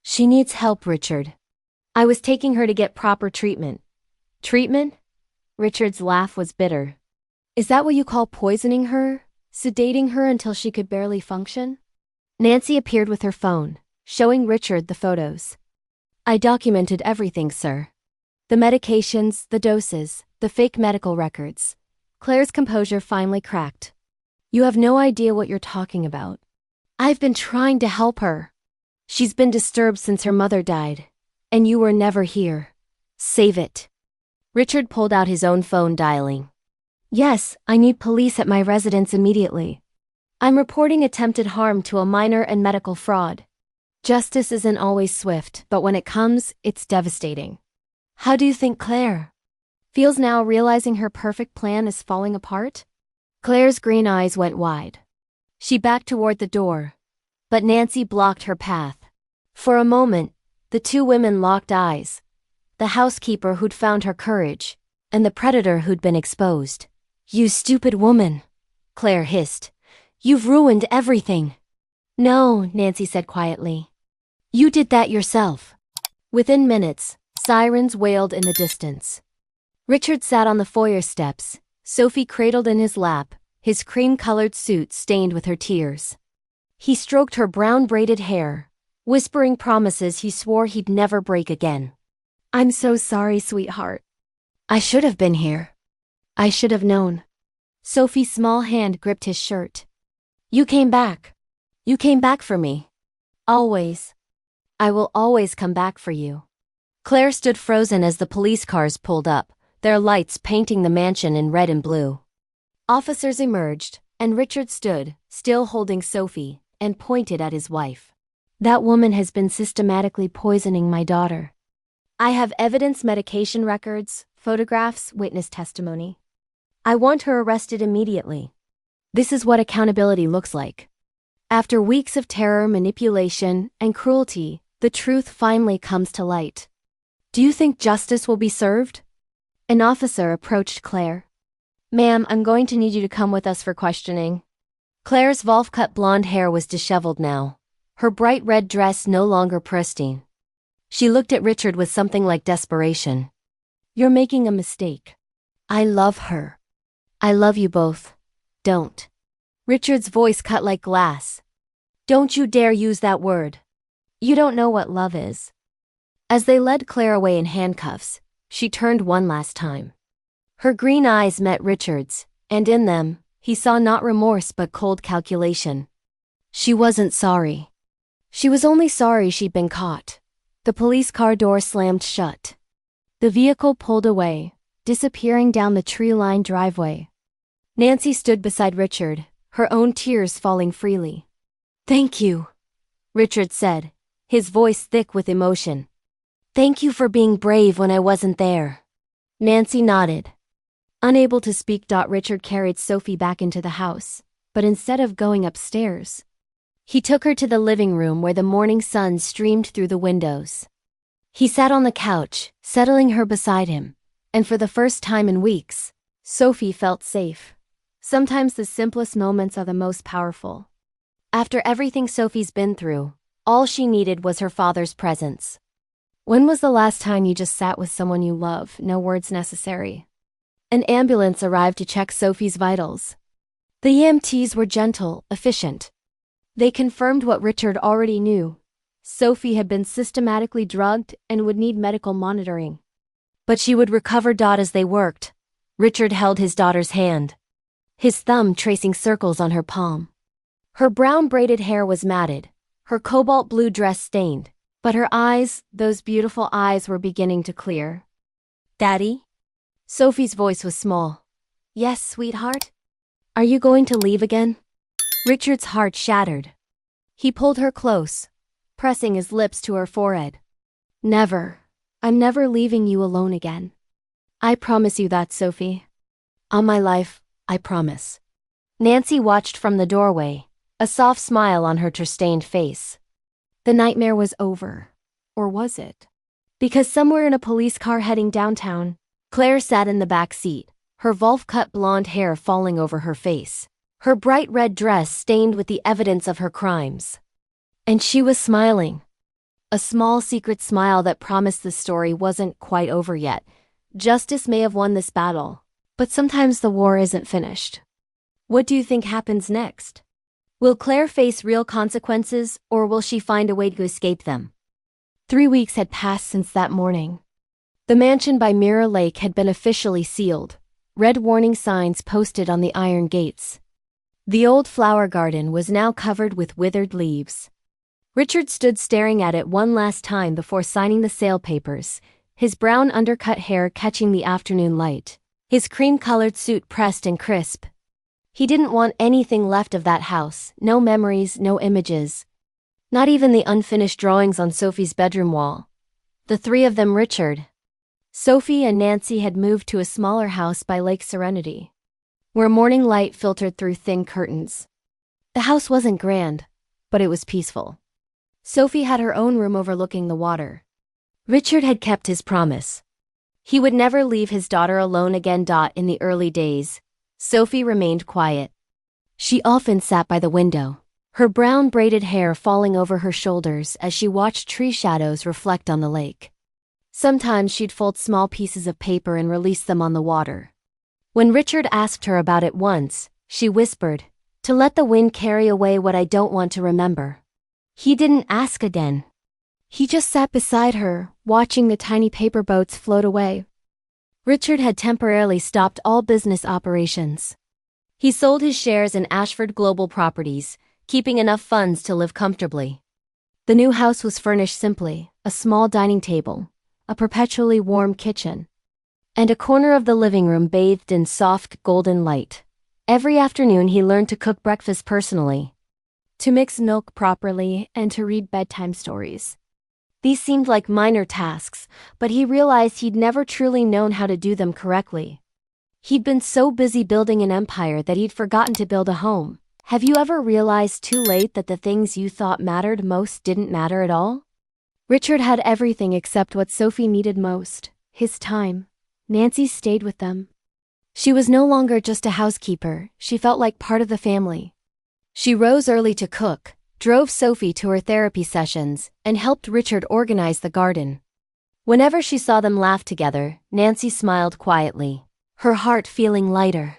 A: She needs help, Richard. I was taking her to get proper treatment. Treatment? Richard's laugh was bitter. Is that what you call poisoning her? Sedating her until she could barely function? Nancy appeared with her phone, showing Richard the photos. I documented everything, sir. The medications, the doses, the fake medical records. Claire's composure finally cracked. You have no idea what you're talking about. I've been trying to help her. She's been disturbed since her mother died, and you were never here. Save it. Richard pulled out his own phone, dialing. Yes, I need police at my residence immediately. I'm reporting attempted harm to a minor and medical fraud. Justice isn't always swift, but when it comes, it's devastating. How do you think Claire feels now, realizing her perfect plan is falling apart? Claire's green eyes went wide. She backed toward the door, but Nancy blocked her path. For a moment, the two women locked eyes. The housekeeper who'd found her courage, and the predator who'd been exposed. "You stupid woman," Claire hissed. "You've ruined everything." "No," Nancy said quietly. "You did that yourself." Within minutes, sirens wailed in the distance. Richard sat on the foyer steps, Sophie cradled in his lap, his cream-colored suit stained with her tears. He stroked her brown braided hair, whispering promises he swore he'd never break again. "I'm so sorry, sweetheart. I should have been here. I should have known." Sophie's small hand gripped his shirt. "You came back. You came back for me. Always. I will always come back for you." Claire stood frozen as the police cars pulled up, their lights painting the mansion in red and blue. Officers emerged, and Richard stood, still holding Sophie, and pointed at his wife. "That woman has been systematically poisoning my daughter. I have evidence, medication records, photographs, witness testimony. I want her arrested immediately. This is what accountability looks like." After weeks of terror, manipulation, and cruelty, the truth finally comes to light. "Do you think justice will be served?" An officer approached Claire. "Ma'am, I'm going to need you to come with us for questioning." Claire's Volf-cut blonde hair was disheveled now, her bright red dress no longer pristine. She looked at Richard with something like desperation. "You're making a mistake. I love her. I love you both. Don't." Richard's voice cut like glass. "Don't you dare use that word. You don't know what love is." As they led Claire away in handcuffs, she turned one last time. Her green eyes met Richard's, and in them, he saw not remorse but cold calculation. She wasn't sorry. She was only sorry she'd been caught. The police car door slammed shut. The vehicle pulled away, disappearing down the tree-lined driveway. Nancy stood beside Richard, her own tears falling freely. "Thank you," Richard said, his voice thick with emotion. "Thank you for being brave when I wasn't there." Nancy nodded. Unable to speak, Richard carried Sophie back into the house, but instead of going upstairs, he took her to the living room where the morning sun streamed through the windows. He sat on the couch, settling her beside him, and for the first time in weeks, Sophie felt safe. Sometimes the simplest moments are the most powerful. After everything Sophie's been through, all she needed was her father's presence. "When was the last time you just sat with someone you love, no words necessary?" An ambulance arrived to check Sophie's vitals. The EMTs were gentle, efficient. They confirmed what Richard already knew. Sophie had been systematically drugged and would need medical monitoring. But she would recover. As they worked, Richard held his daughter's hand, his thumb tracing circles on her palm. Her brown braided hair was matted, her cobalt blue dress stained, but her eyes, those beautiful eyes, were beginning to clear. "Daddy?" Sophie's voice was small. "Yes, sweetheart? Are you going to leave again?" Richard's heart shattered. He pulled her close, pressing his lips to her forehead. "Never. I'm never leaving you alone again. I promise you that, Sophie. On my life, I promise." Nancy watched from the doorway, a soft smile on her tear-stained face. The nightmare was over. Or was it? Because somewhere in a police car heading downtown, Claire sat in the back seat, her Volf-cut blonde hair falling over her face, her bright red dress stained with the evidence of her crimes. And she was smiling. A small secret smile that promised the story wasn't quite over yet. Justice may have won this battle, but sometimes the war isn't finished. What do you think happens next? Will Claire face real consequences, or will she find a way to escape them? 3 weeks had passed since that morning. The mansion by Mirror Lake had been officially sealed, red warning signs posted on the iron gates. The old flower garden was now covered with withered leaves. Richard stood staring at it one last time before signing the sale papers, his brown undercut hair catching the afternoon light, his cream-colored suit pressed and crisp. He didn't want anything left of that house, no memories, no images. Not even the unfinished drawings on Sophie's bedroom wall. The three of them, Richard, Sophie and Nancy, had moved to a smaller house by Lake Serenity. where morning light filtered through thin curtains. The house wasn't grand, but it was peaceful. Sophie had her own room overlooking the water. Richard had kept his promise. He would never leave his daughter alone again. In the early days, Sophie remained quiet. She often sat by the window, her brown braided hair falling over her shoulders as she watched tree shadows reflect on the lake. Sometimes she'd fold small pieces of paper and release them on the water. When Richard asked her about it once, she whispered, "To let the wind carry away what I don't want to remember." He didn't ask again. He just sat beside her, watching the tiny paper boats float away. Richard had temporarily stopped all business operations. He sold his shares in Ashford Global Properties, keeping enough funds to live comfortably. The new house was furnished simply: a small dining table, a perpetually warm kitchen, and a corner of the living room bathed in soft golden light. Every afternoon he learned to cook breakfast personally, to mix milk properly, and to read bedtime stories. These seemed like minor tasks, but he realized he'd never truly known how to do them correctly. He'd been so busy building an empire that he'd forgotten to build a home. Have you ever realized too late that the things you thought mattered most didn't matter at all? Richard had everything except what Sophie needed most: his time. Nancy stayed with them. She was no longer just a housekeeper, she felt like part of the family. She rose early to cook, drove Sophie to her therapy sessions, and helped Richard organize the garden. Whenever she saw them laugh together, Nancy smiled quietly, her heart feeling lighter.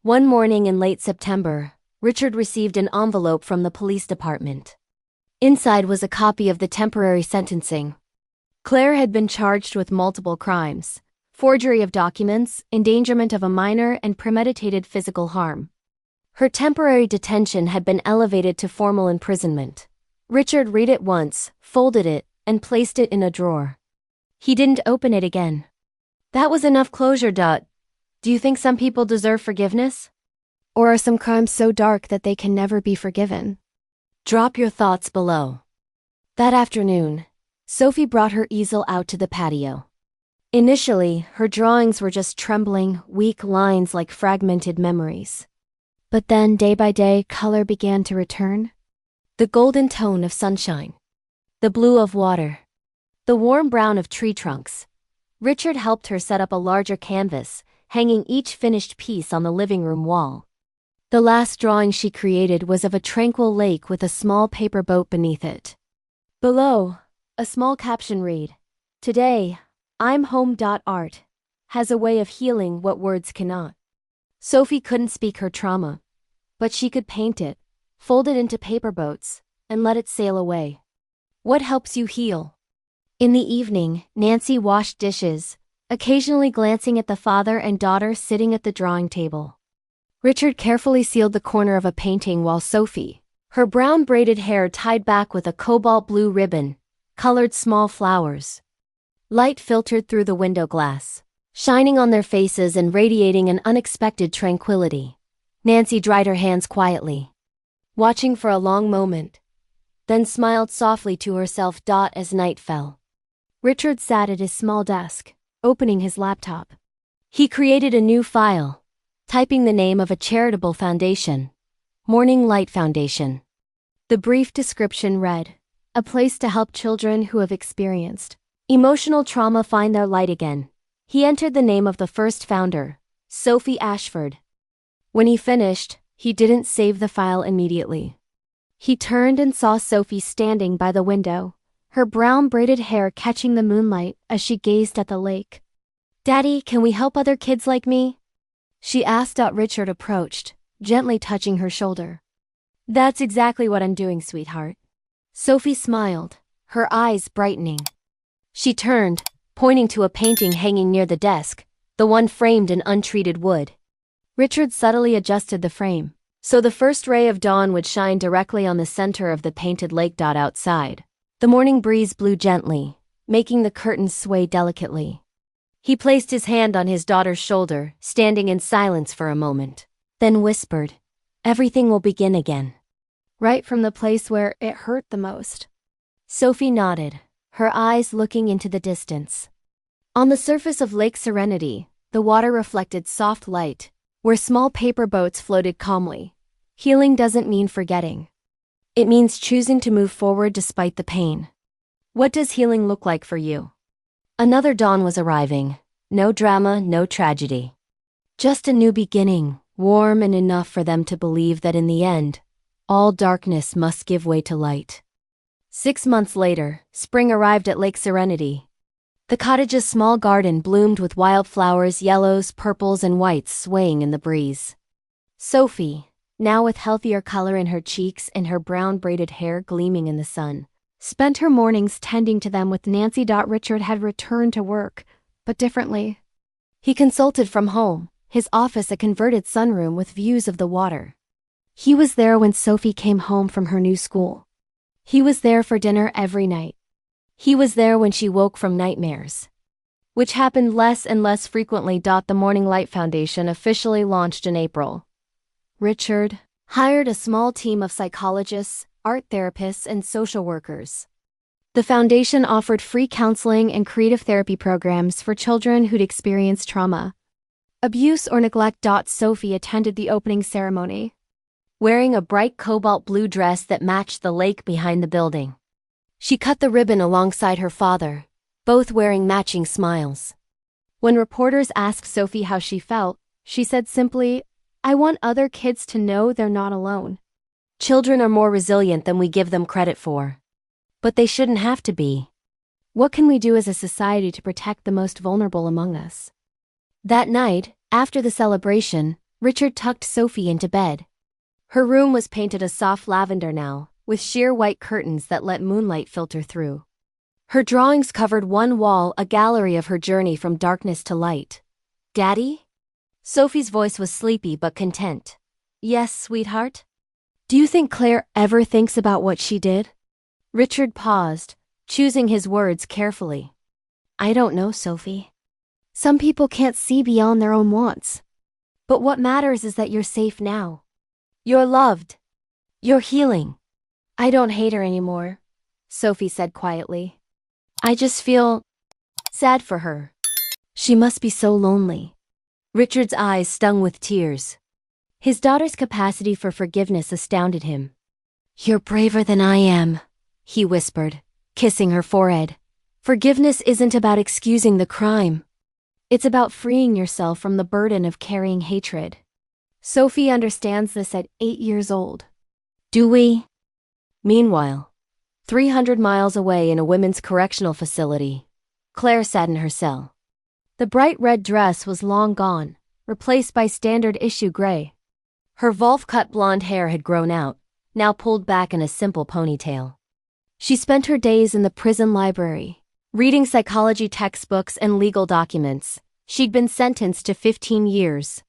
A: One morning in late September, Richard received an envelope from the police department. Inside was a copy of the temporary sentencing. Claire had been charged with multiple crimes: forgery of documents, endangerment of a minor, and premeditated physical harm. Her temporary detention had been elevated to formal imprisonment. Richard read it once, folded it, and placed it in a drawer. He didn't open it again. That was enough closure. Do you think some people deserve forgiveness? Or are some crimes so dark that they can never be forgiven? Drop your thoughts below. That afternoon, Sophie brought her easel out to the patio. Initially, her drawings were just trembling, weak lines like fragmented memories. But then, day by day, color began to return. The golden tone of sunshine, the blue of water, the warm brown of tree trunks. Richard helped her set up a larger canvas, hanging each finished piece on the living room wall. The last drawing she created was of a tranquil lake with a small paper boat beneath it. Below, a small caption read, "Today, I'm home." Art has a way of healing what words cannot. Sophie couldn't speak her trauma, but she could paint it, fold it into paper boats, and let it sail away. What helps you heal? In the evening, Nancy washed dishes, occasionally glancing at the father and daughter sitting at the drawing table. Richard carefully sealed the corner of a painting while Sophie, her brown braided hair tied back with a cobalt blue ribbon, colored small flowers. Light filtered through the window glass, shining on their faces and radiating an unexpected tranquility. Nancy dried her hands quietly, watching for a long moment, then smiled softly to herself. As night fell, Richard sat at his small desk, opening his laptop. He created a new file, typing the name of a charitable foundation, Morning Light Foundation. The brief description read, "A place to help children who have experienced emotional trauma find their light again." He entered the name of the first founder, Sophie Ashford. When he finished, he didn't save the file immediately. He turned and saw Sophie standing by the window, her brown braided hair catching the moonlight as she gazed at the lake. "Daddy, can we help other kids like me?" she asked. Richard approached, gently touching her shoulder. "That's exactly what I'm doing, sweetheart." Sophie smiled, her eyes brightening. She turned, pointing to a painting hanging near the desk, the one framed in untreated wood. Richard subtly adjusted the frame, so the first ray of dawn would shine directly on the center of the painted lake. Outside, the morning breeze blew gently, making the curtains sway delicately. He placed his hand on his daughter's shoulder, standing in silence for a moment, then whispered, "Everything will begin again." Right from the place where it hurt the most. Sophie nodded, her eyes looking into the distance. On the surface of Lake Serenity, the water reflected soft light, where small paper boats floated calmly. Healing doesn't mean forgetting. It means choosing to move forward despite the pain. What does healing look like for you? Another dawn was arriving. No drama, no tragedy. Just a new beginning, warm and enough for them to believe that in the end, all darkness must give way to light. 6 months later, spring arrived at Lake Serenity. The cottage's small garden bloomed with wildflowers, yellows, purples, and whites swaying in the breeze. Sophie, now with healthier color in her cheeks and her brown braided hair gleaming in the sun, spent her mornings tending to them with Nancy. Richard had returned to work, but differently. He consulted from home, his office a converted sunroom with views of the water. He was there when Sophie came home from her new school. He was there for dinner every night. He was there when she woke from nightmares, which happened less and less frequently. The Morning Light Foundation officially launched in April. Richard hired a small team of psychologists, art therapists, and social workers. The foundation offered free counseling and creative therapy programs for children who'd experienced trauma, abuse, or neglect. Sophie attended the opening ceremony, wearing a bright cobalt blue dress that matched the lake behind the building. She cut the ribbon alongside her father, both wearing matching smiles. When reporters asked Sophie how she felt, she said simply, "I want other kids to know they're not alone. Children are more resilient than we give them credit for. But they shouldn't have to be. What can we do as a society to protect the most vulnerable among us?" That night, after the celebration, Richard tucked Sophie into bed. Her room was painted a soft lavender now, with sheer white curtains that let moonlight filter through. Her drawings covered one wall, a gallery of her journey from darkness to light. "Daddy?" Sophie's voice was sleepy but content. "Yes, sweetheart?" "Do you think Claire ever thinks about what she did?" Richard paused, choosing his words carefully. "I don't know, Sophie. Some people can't see beyond their own wants. But what matters is that you're safe now. You're loved. You're healing." "I don't hate her anymore," Sophie said quietly. "I just feel sad for her. She must be so lonely." Richard's eyes stung with tears. His daughter's capacity for forgiveness astounded him. "You're braver than I am," he whispered, kissing her forehead. "Forgiveness isn't about excusing the crime. It's about freeing yourself from the burden of carrying hatred." Sophie understands this at 8 years old. Do we? Meanwhile, 300 miles away in a women's correctional facility, Claire sat in her cell. The bright red dress was long gone, replaced by standard issue gray. Her Volf-cut blonde hair had grown out, now pulled back in a simple ponytail. She spent her days in the prison library, reading psychology textbooks and legal documents. She'd been sentenced to 15 years.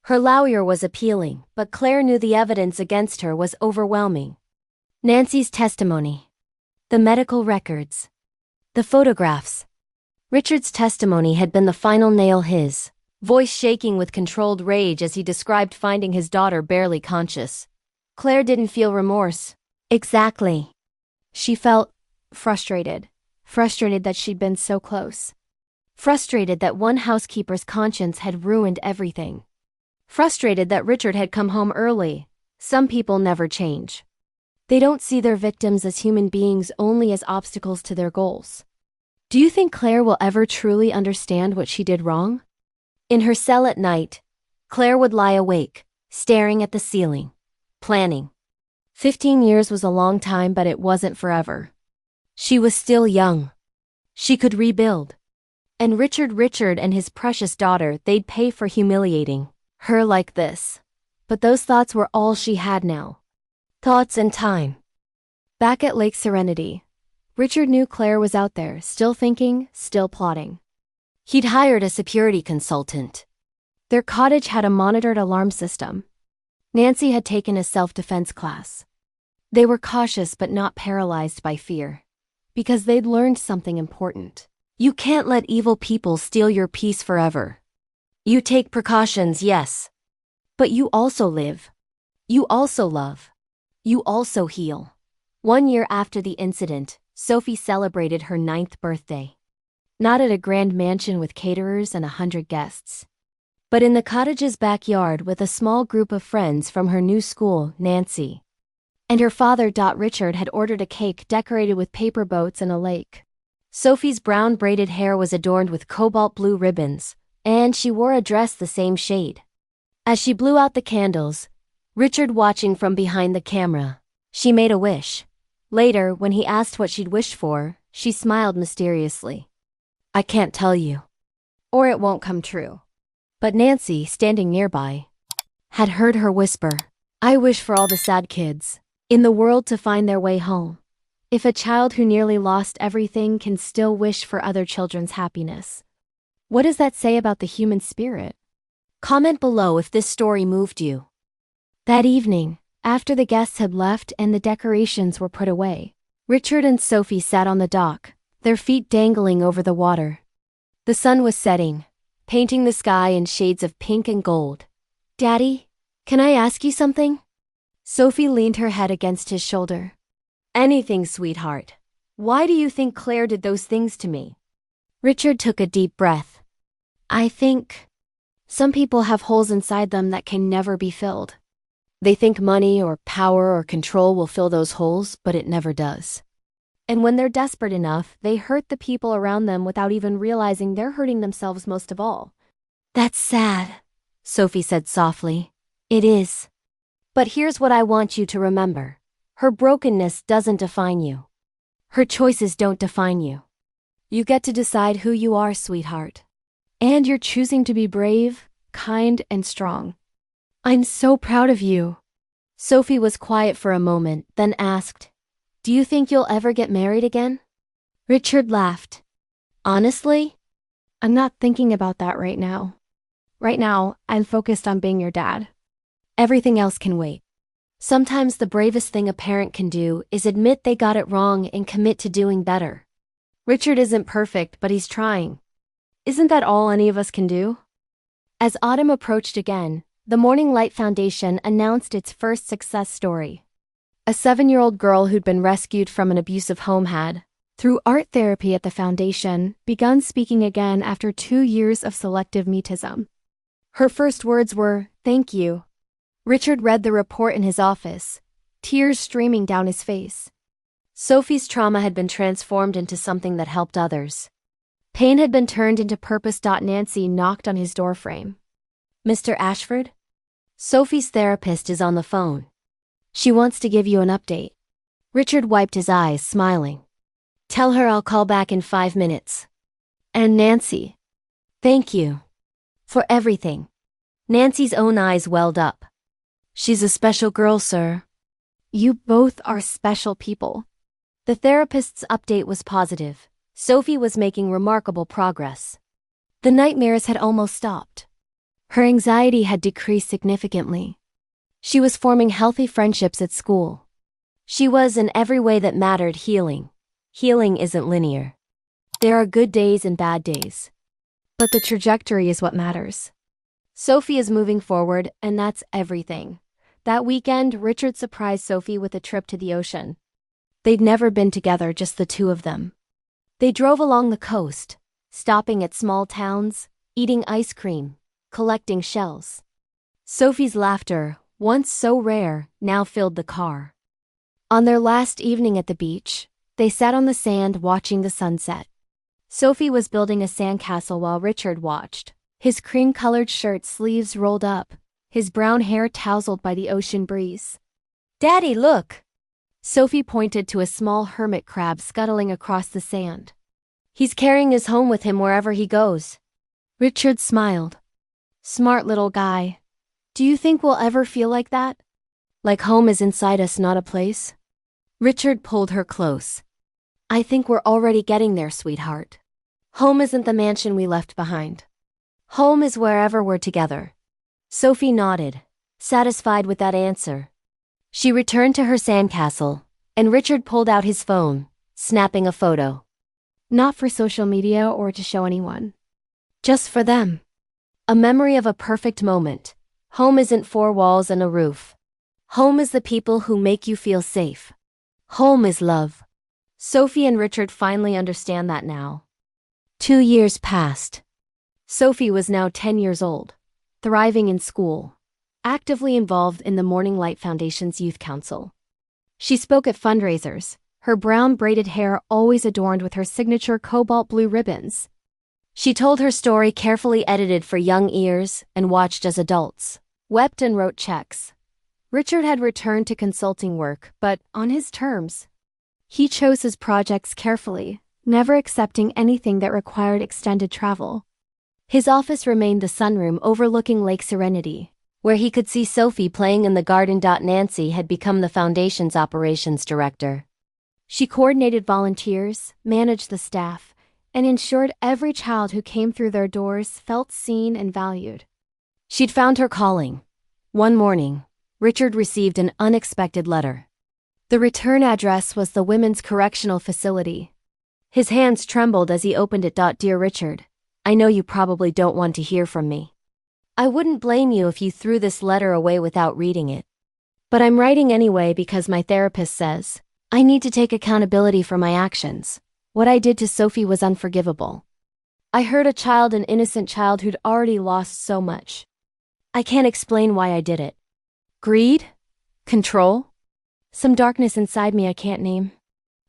A: Her lawyer was appealing, but Claire knew the evidence against her was overwhelming. Nancy's testimony, the medical records, the photographs. Richard's testimony had been the final nail, his voice shaking with controlled rage as he described finding his daughter barely conscious. Claire didn't feel remorse. Exactly. She felt frustrated that she'd been so close. Frustrated that one housekeeper's conscience had ruined everything. Frustrated that Richard had come home early. Some people never change. They don't see their victims as human beings, only as obstacles to their goals. Do you think Claire will ever truly understand what she did wrong? In her cell at night, Claire would lie awake, staring at the ceiling, planning. 15 years was a long time, but it wasn't forever. She was still young. She could rebuild. And Richard and his precious daughter, they'd pay for humiliating her like this. But those thoughts were all she had now. Thoughts and time. Back at Lake Serenity, Richard knew Claire was out there, still thinking, still plotting. He'd hired a security consultant. Their cottage had a monitored alarm system. Nancy had taken a self-defense class. They were cautious but not paralyzed by fear. Because they'd learned something important. You can't let evil people steal your peace forever. You take precautions, yes. But you also live. You also love. You also heal. 1 year after the incident, Sophie celebrated her 9th birthday. Not at a grand mansion with caterers and 100 guests. but in the cottage's backyard with a small group of friends from her new school, Nancy. And her father. Richard had ordered a cake decorated with paper boats and a lake. Sophie's brown braided hair was adorned with cobalt blue ribbons, and she wore a dress the same shade. As she blew out the candles, Richard watching from behind the camera, she made a wish. Later, when he asked what she'd wished for, she smiled mysteriously. I can't tell you. Or it won't come true. But Nancy, standing nearby, had heard her whisper, I wish for all the sad kids in the world to find their way home. If a child who nearly lost everything can still wish for other children's happiness, what does that say about the human spirit? Comment below if this story moved you. That evening, after the guests had left and the decorations were put away, Richard and Sophie sat on the dock, their feet dangling over the water. The sun was setting, painting the sky in shades of pink and gold. Daddy, can I ask you something? Sophie leaned her head against his shoulder. Anything, sweetheart. Why do you think Claire did those things to me? Richard took a deep breath. I think some people have holes inside them that can never be filled. They think money or power or control will fill those holes, but it never does. And when they're desperate enough, they hurt the people around them without even realizing they're hurting themselves most of all. That's sad, Sophie said softly. It is. But here's what I want you to remember. Her brokenness doesn't define you. Her choices don't define you. You get to decide who you are, sweetheart. And you're choosing to be brave, kind, and strong. I'm so proud of you. Sophie was quiet for a moment, then asked, Do you think you'll ever get married again? Richard laughed. Honestly, I'm not thinking about that right now. Right now, I'm focused on being your dad. Everything else can wait. Sometimes the bravest thing a parent can do is admit they got it wrong and commit to doing better. Richard isn't perfect, but he's trying. Isn't that all any of us can do? As autumn approached again, the Morning Light Foundation announced its first success story. A 7-year-old girl who'd been rescued from an abusive home had, through art therapy at the foundation, begun speaking again after 2 years of selective mutism. Her first words were, "Thank you." Richard read the report in his office, tears streaming down his face. Sophie's trauma had been transformed into something that helped others. Pain had been turned into purpose. Nancy knocked on his doorframe. Mr. Ashford? Sophie's therapist is on the phone. She wants to give you an update. Richard wiped his eyes, smiling. Tell her I'll call back in 5 minutes. And Nancy. Thank you. For everything. Nancy's own eyes welled up. She's a special girl, sir. You both are special people. The therapist's update was positive. Sophie was making remarkable progress. The nightmares had almost stopped. Her anxiety had decreased significantly. She was forming healthy friendships at school. She was, in every way that mattered, healing. Healing isn't linear. There are good days and bad days. But the trajectory is what matters. Sophie is moving forward, and that's everything. That weekend, Richard surprised Sophie with a trip to the ocean. They'd never been together, just the two of them. They drove along the coast, stopping at small towns, eating ice cream, collecting shells. Sophie's laughter, once so rare, now filled the car. On their last evening at the beach, they sat on the sand watching the sunset. Sophie was building a sandcastle while Richard watched, his cream-colored shirt sleeves rolled up, his brown hair tousled by the ocean breeze. Daddy, look! Sophie pointed to a small hermit crab scuttling across the sand. He's carrying his home with him wherever he goes. Richard smiled. Smart little guy. Do you think we'll ever feel like that? Like home is inside us, not a place? Richard pulled her close. I think we're already getting there, sweetheart. Home isn't the mansion we left behind. Home is wherever we're together. Sophie nodded, satisfied with that answer. She returned to her sandcastle, and Richard pulled out his phone, snapping a photo. Not for social media or to show anyone. Just for them. A memory of a perfect moment. Home isn't 4 walls and a roof. Home is the people who make you feel safe. Home is love. Sophie and Richard finally understand that now. 2 years passed. Sophie was now 10 years old. thriving in school, actively involved in the Morning Light Foundation's Youth Council. She spoke at fundraisers, her brown braided hair always adorned with her signature cobalt blue ribbons. She told her story carefully edited for young ears and watched as adults wept and wrote checks. Richard had returned to consulting work, but on his terms. He chose his projects carefully, never accepting anything that required extended travel. His office remained the sunroom overlooking Lake Serenity, where he could see Sophie playing in the garden. Nancy had become the foundation's operations director. She coordinated volunteers, managed the staff, and ensured every child who came through their doors felt seen and valued. She'd found her calling. One morning, Richard received an unexpected letter. The return address was the Women's Correctional Facility. His hands trembled as he opened it. Dear Richard, I know you probably don't want to hear from me. I wouldn't blame you if you threw this letter away without reading it. But I'm writing anyway because my therapist says I need to take accountability for my actions. What I did to Sophie was unforgivable. I hurt a child, an innocent child who'd already lost so much. I can't explain why I did it. Greed? Control? Some darkness inside me I can't name.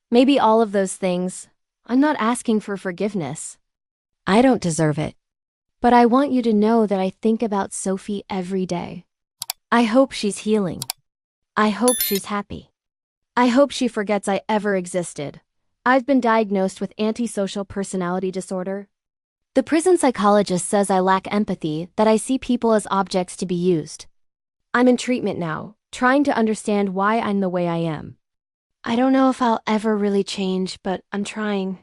A: Maybe all of those things. I'm not asking for forgiveness. I don't deserve it. But I want you to know that I think about Sophie every day. I hope she's healing. I hope she's happy. I hope she forgets I ever existed. I've been diagnosed with antisocial personality disorder. The prison psychologist says I lack empathy, that I see people as objects to be used. I'm in treatment now, trying to understand why I'm the way I am. I don't know if I'll ever really change, but I'm trying.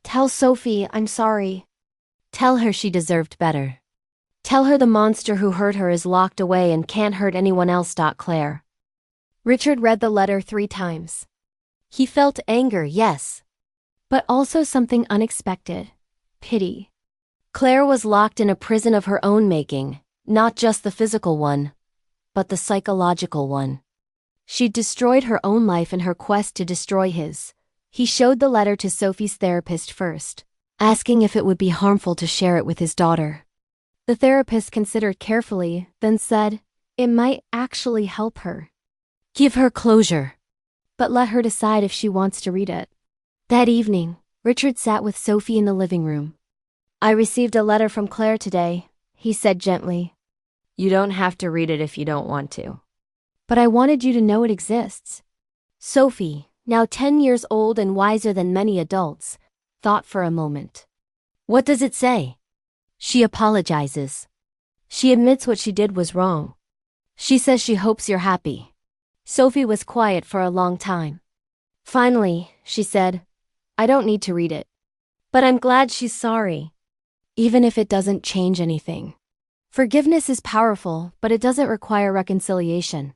A: Tell Sophie I'm sorry. Tell her she deserved better. Tell her the monster who hurt her is locked away and can't hurt anyone else. Claire. Richard read the letter 3 times. He felt anger, yes, but also something unexpected. Pity. Claire was locked in a prison of her own making, not just the physical one, but the psychological one. She'd destroyed her own life in her quest to destroy his. He showed the letter to Sophie's therapist first, asking if it would be harmful to share it with his daughter. The therapist considered carefully, then said, it might actually help her. Give her closure, but let her decide if she wants to read it. That evening, Richard sat with Sophie in the living room. I received a letter from Claire today, he said gently. You don't have to read it if you don't want to. But I wanted you to know it exists. Sophie, now 10 years old and wiser than many adults, thought for a moment. What does it say? She apologizes. She admits what she did was wrong. She says she hopes you're happy. Sophie was quiet for a long time. Finally, she said, I don't need to read it. But I'm glad she's sorry. Even if it doesn't change anything. Forgiveness is powerful, but it doesn't require reconciliation.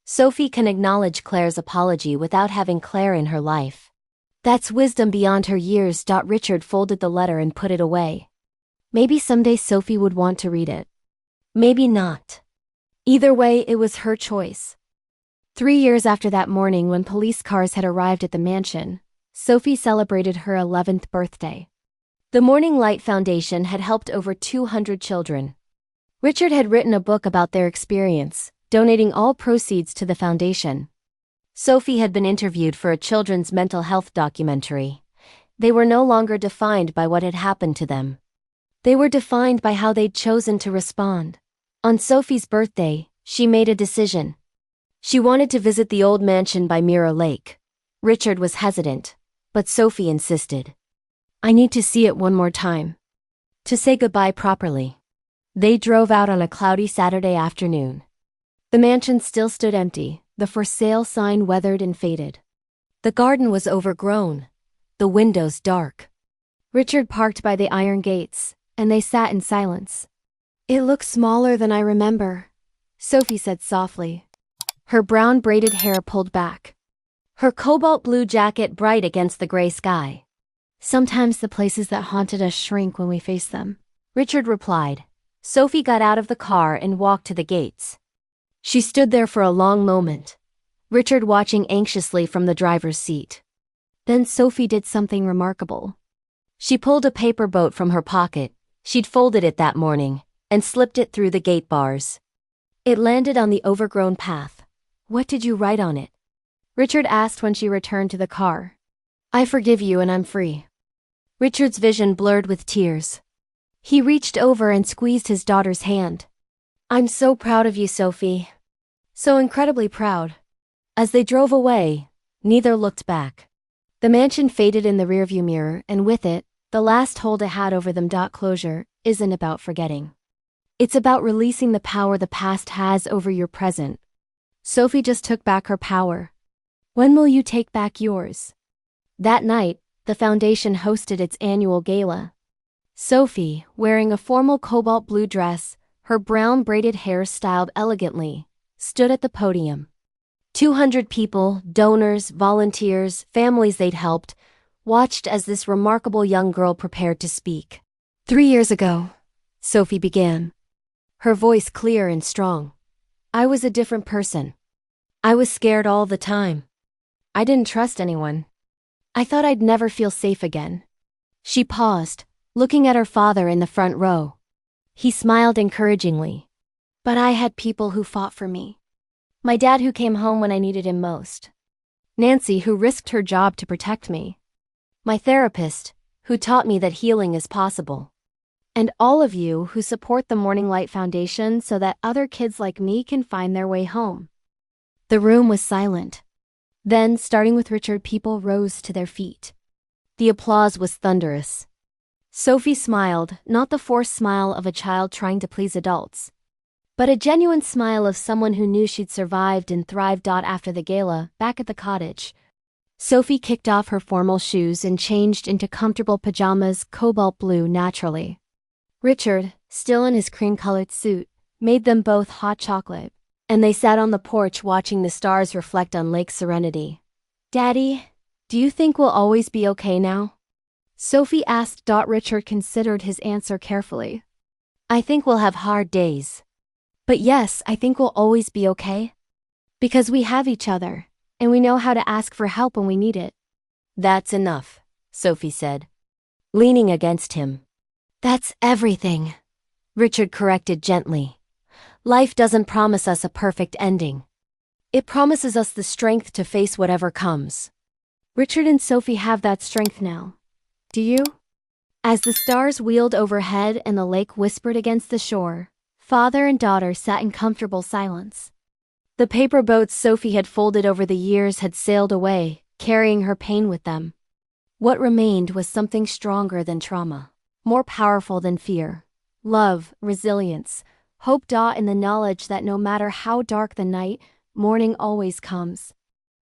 A: Sophie can acknowledge Claire's apology without having Claire in her life. That's wisdom beyond her years. Richard folded the letter and put it away. Maybe someday Sophie would want to read it. Maybe not. Either way, it was her choice. 3 years after that morning when police cars had arrived at the mansion, Sophie celebrated her 11th birthday. The Morning Light Foundation had helped over 200 children. Richard had written a book about their experience, donating all proceeds to the foundation. Sophie had been interviewed for a children's mental health documentary. They were no longer defined by what had happened to them. They were defined by how they'd chosen to respond. On Sophie's birthday, she made a decision. She wanted to visit the old mansion by Mirror Lake. Richard was hesitant, but Sophie insisted. I need to see it one more time. To say goodbye properly. They drove out on a cloudy Saturday afternoon. The mansion still stood empty, the for sale sign weathered and faded. The garden was overgrown, the windows dark. Richard parked by the iron gates, and they sat in silence. It looks smaller than I remember, Sophie said softly. Her brown braided hair pulled back. Her cobalt blue jacket bright against the gray sky. Sometimes the places that haunted us shrink when we face them, Richard replied. Sophie got out of the car and walked to the gates. She stood there for a long moment, Richard watching anxiously from the driver's seat. Then Sophie did something remarkable. She pulled a paper boat from her pocket. She'd folded it that morning, and slipped it through the gate bars. It landed on the overgrown path. "What did you write on it?" Richard asked when she returned to the car. "I forgive you and I'm free." Richard's vision blurred with tears. He reached over and squeezed his daughter's hand. "I'm so proud of you, Sophie. So incredibly proud." As they drove away, neither looked back. The mansion faded in the rearview mirror, and with it, the last hold it had over them. Closure isn't about forgetting. It's about releasing the power the past has over your present. Sophie just took back her power. When will you take back yours? That night, the foundation hosted its annual gala. Sophie, wearing a formal cobalt blue dress, her brown braided hair styled elegantly, stood at the podium. 200 people, donors, volunteers, families they'd helped, watched as this remarkable young girl prepared to speak. 3 years ago, Sophie began, her voice clear and strong. I was a different person. I was scared all the time. I didn't trust anyone. I thought I'd never feel safe again. She paused, looking at her father in the front row. He smiled encouragingly. But I had people who fought for me. My dad who came home when I needed him most. Nancy who risked her job to protect me. My therapist, who taught me that healing is possible. And all of you who support the Morning Light Foundation so that other kids like me can find their way home. The room was silent. Then, starting with Richard, people rose to their feet. The applause was thunderous. Sophie smiled, not the forced smile of a child trying to please adults, but a genuine smile of someone who knew she'd survived and thrived. After the gala, back at the cottage, Sophie kicked off her formal shoes and changed into comfortable pajamas, cobalt blue naturally. Richard, still in his cream-colored suit, made them both hot chocolate, and they sat on the porch watching the stars reflect on Lake Serenity. "Daddy, do you think we'll always be okay now?" Sophie asked. Richard considered his answer carefully. "I think we'll have hard days. But yes, I think we'll always be okay. Because we have each other, and we know how to ask for help when we need it." "That's enough," Sophie said, leaning against him. "That's everything," Richard corrected gently. "Life doesn't promise us a perfect ending. It promises us the strength to face whatever comes." Richard and Sophie have that strength now. Do you? As the stars wheeled overhead and the lake whispered against the shore, father and daughter sat in comfortable silence. The paper boats Sophie had folded over the years had sailed away, carrying her pain with them. What remained was something stronger than trauma, more powerful than fear. Love, resilience, hope. In the knowledge that no matter how dark the night, morning always comes.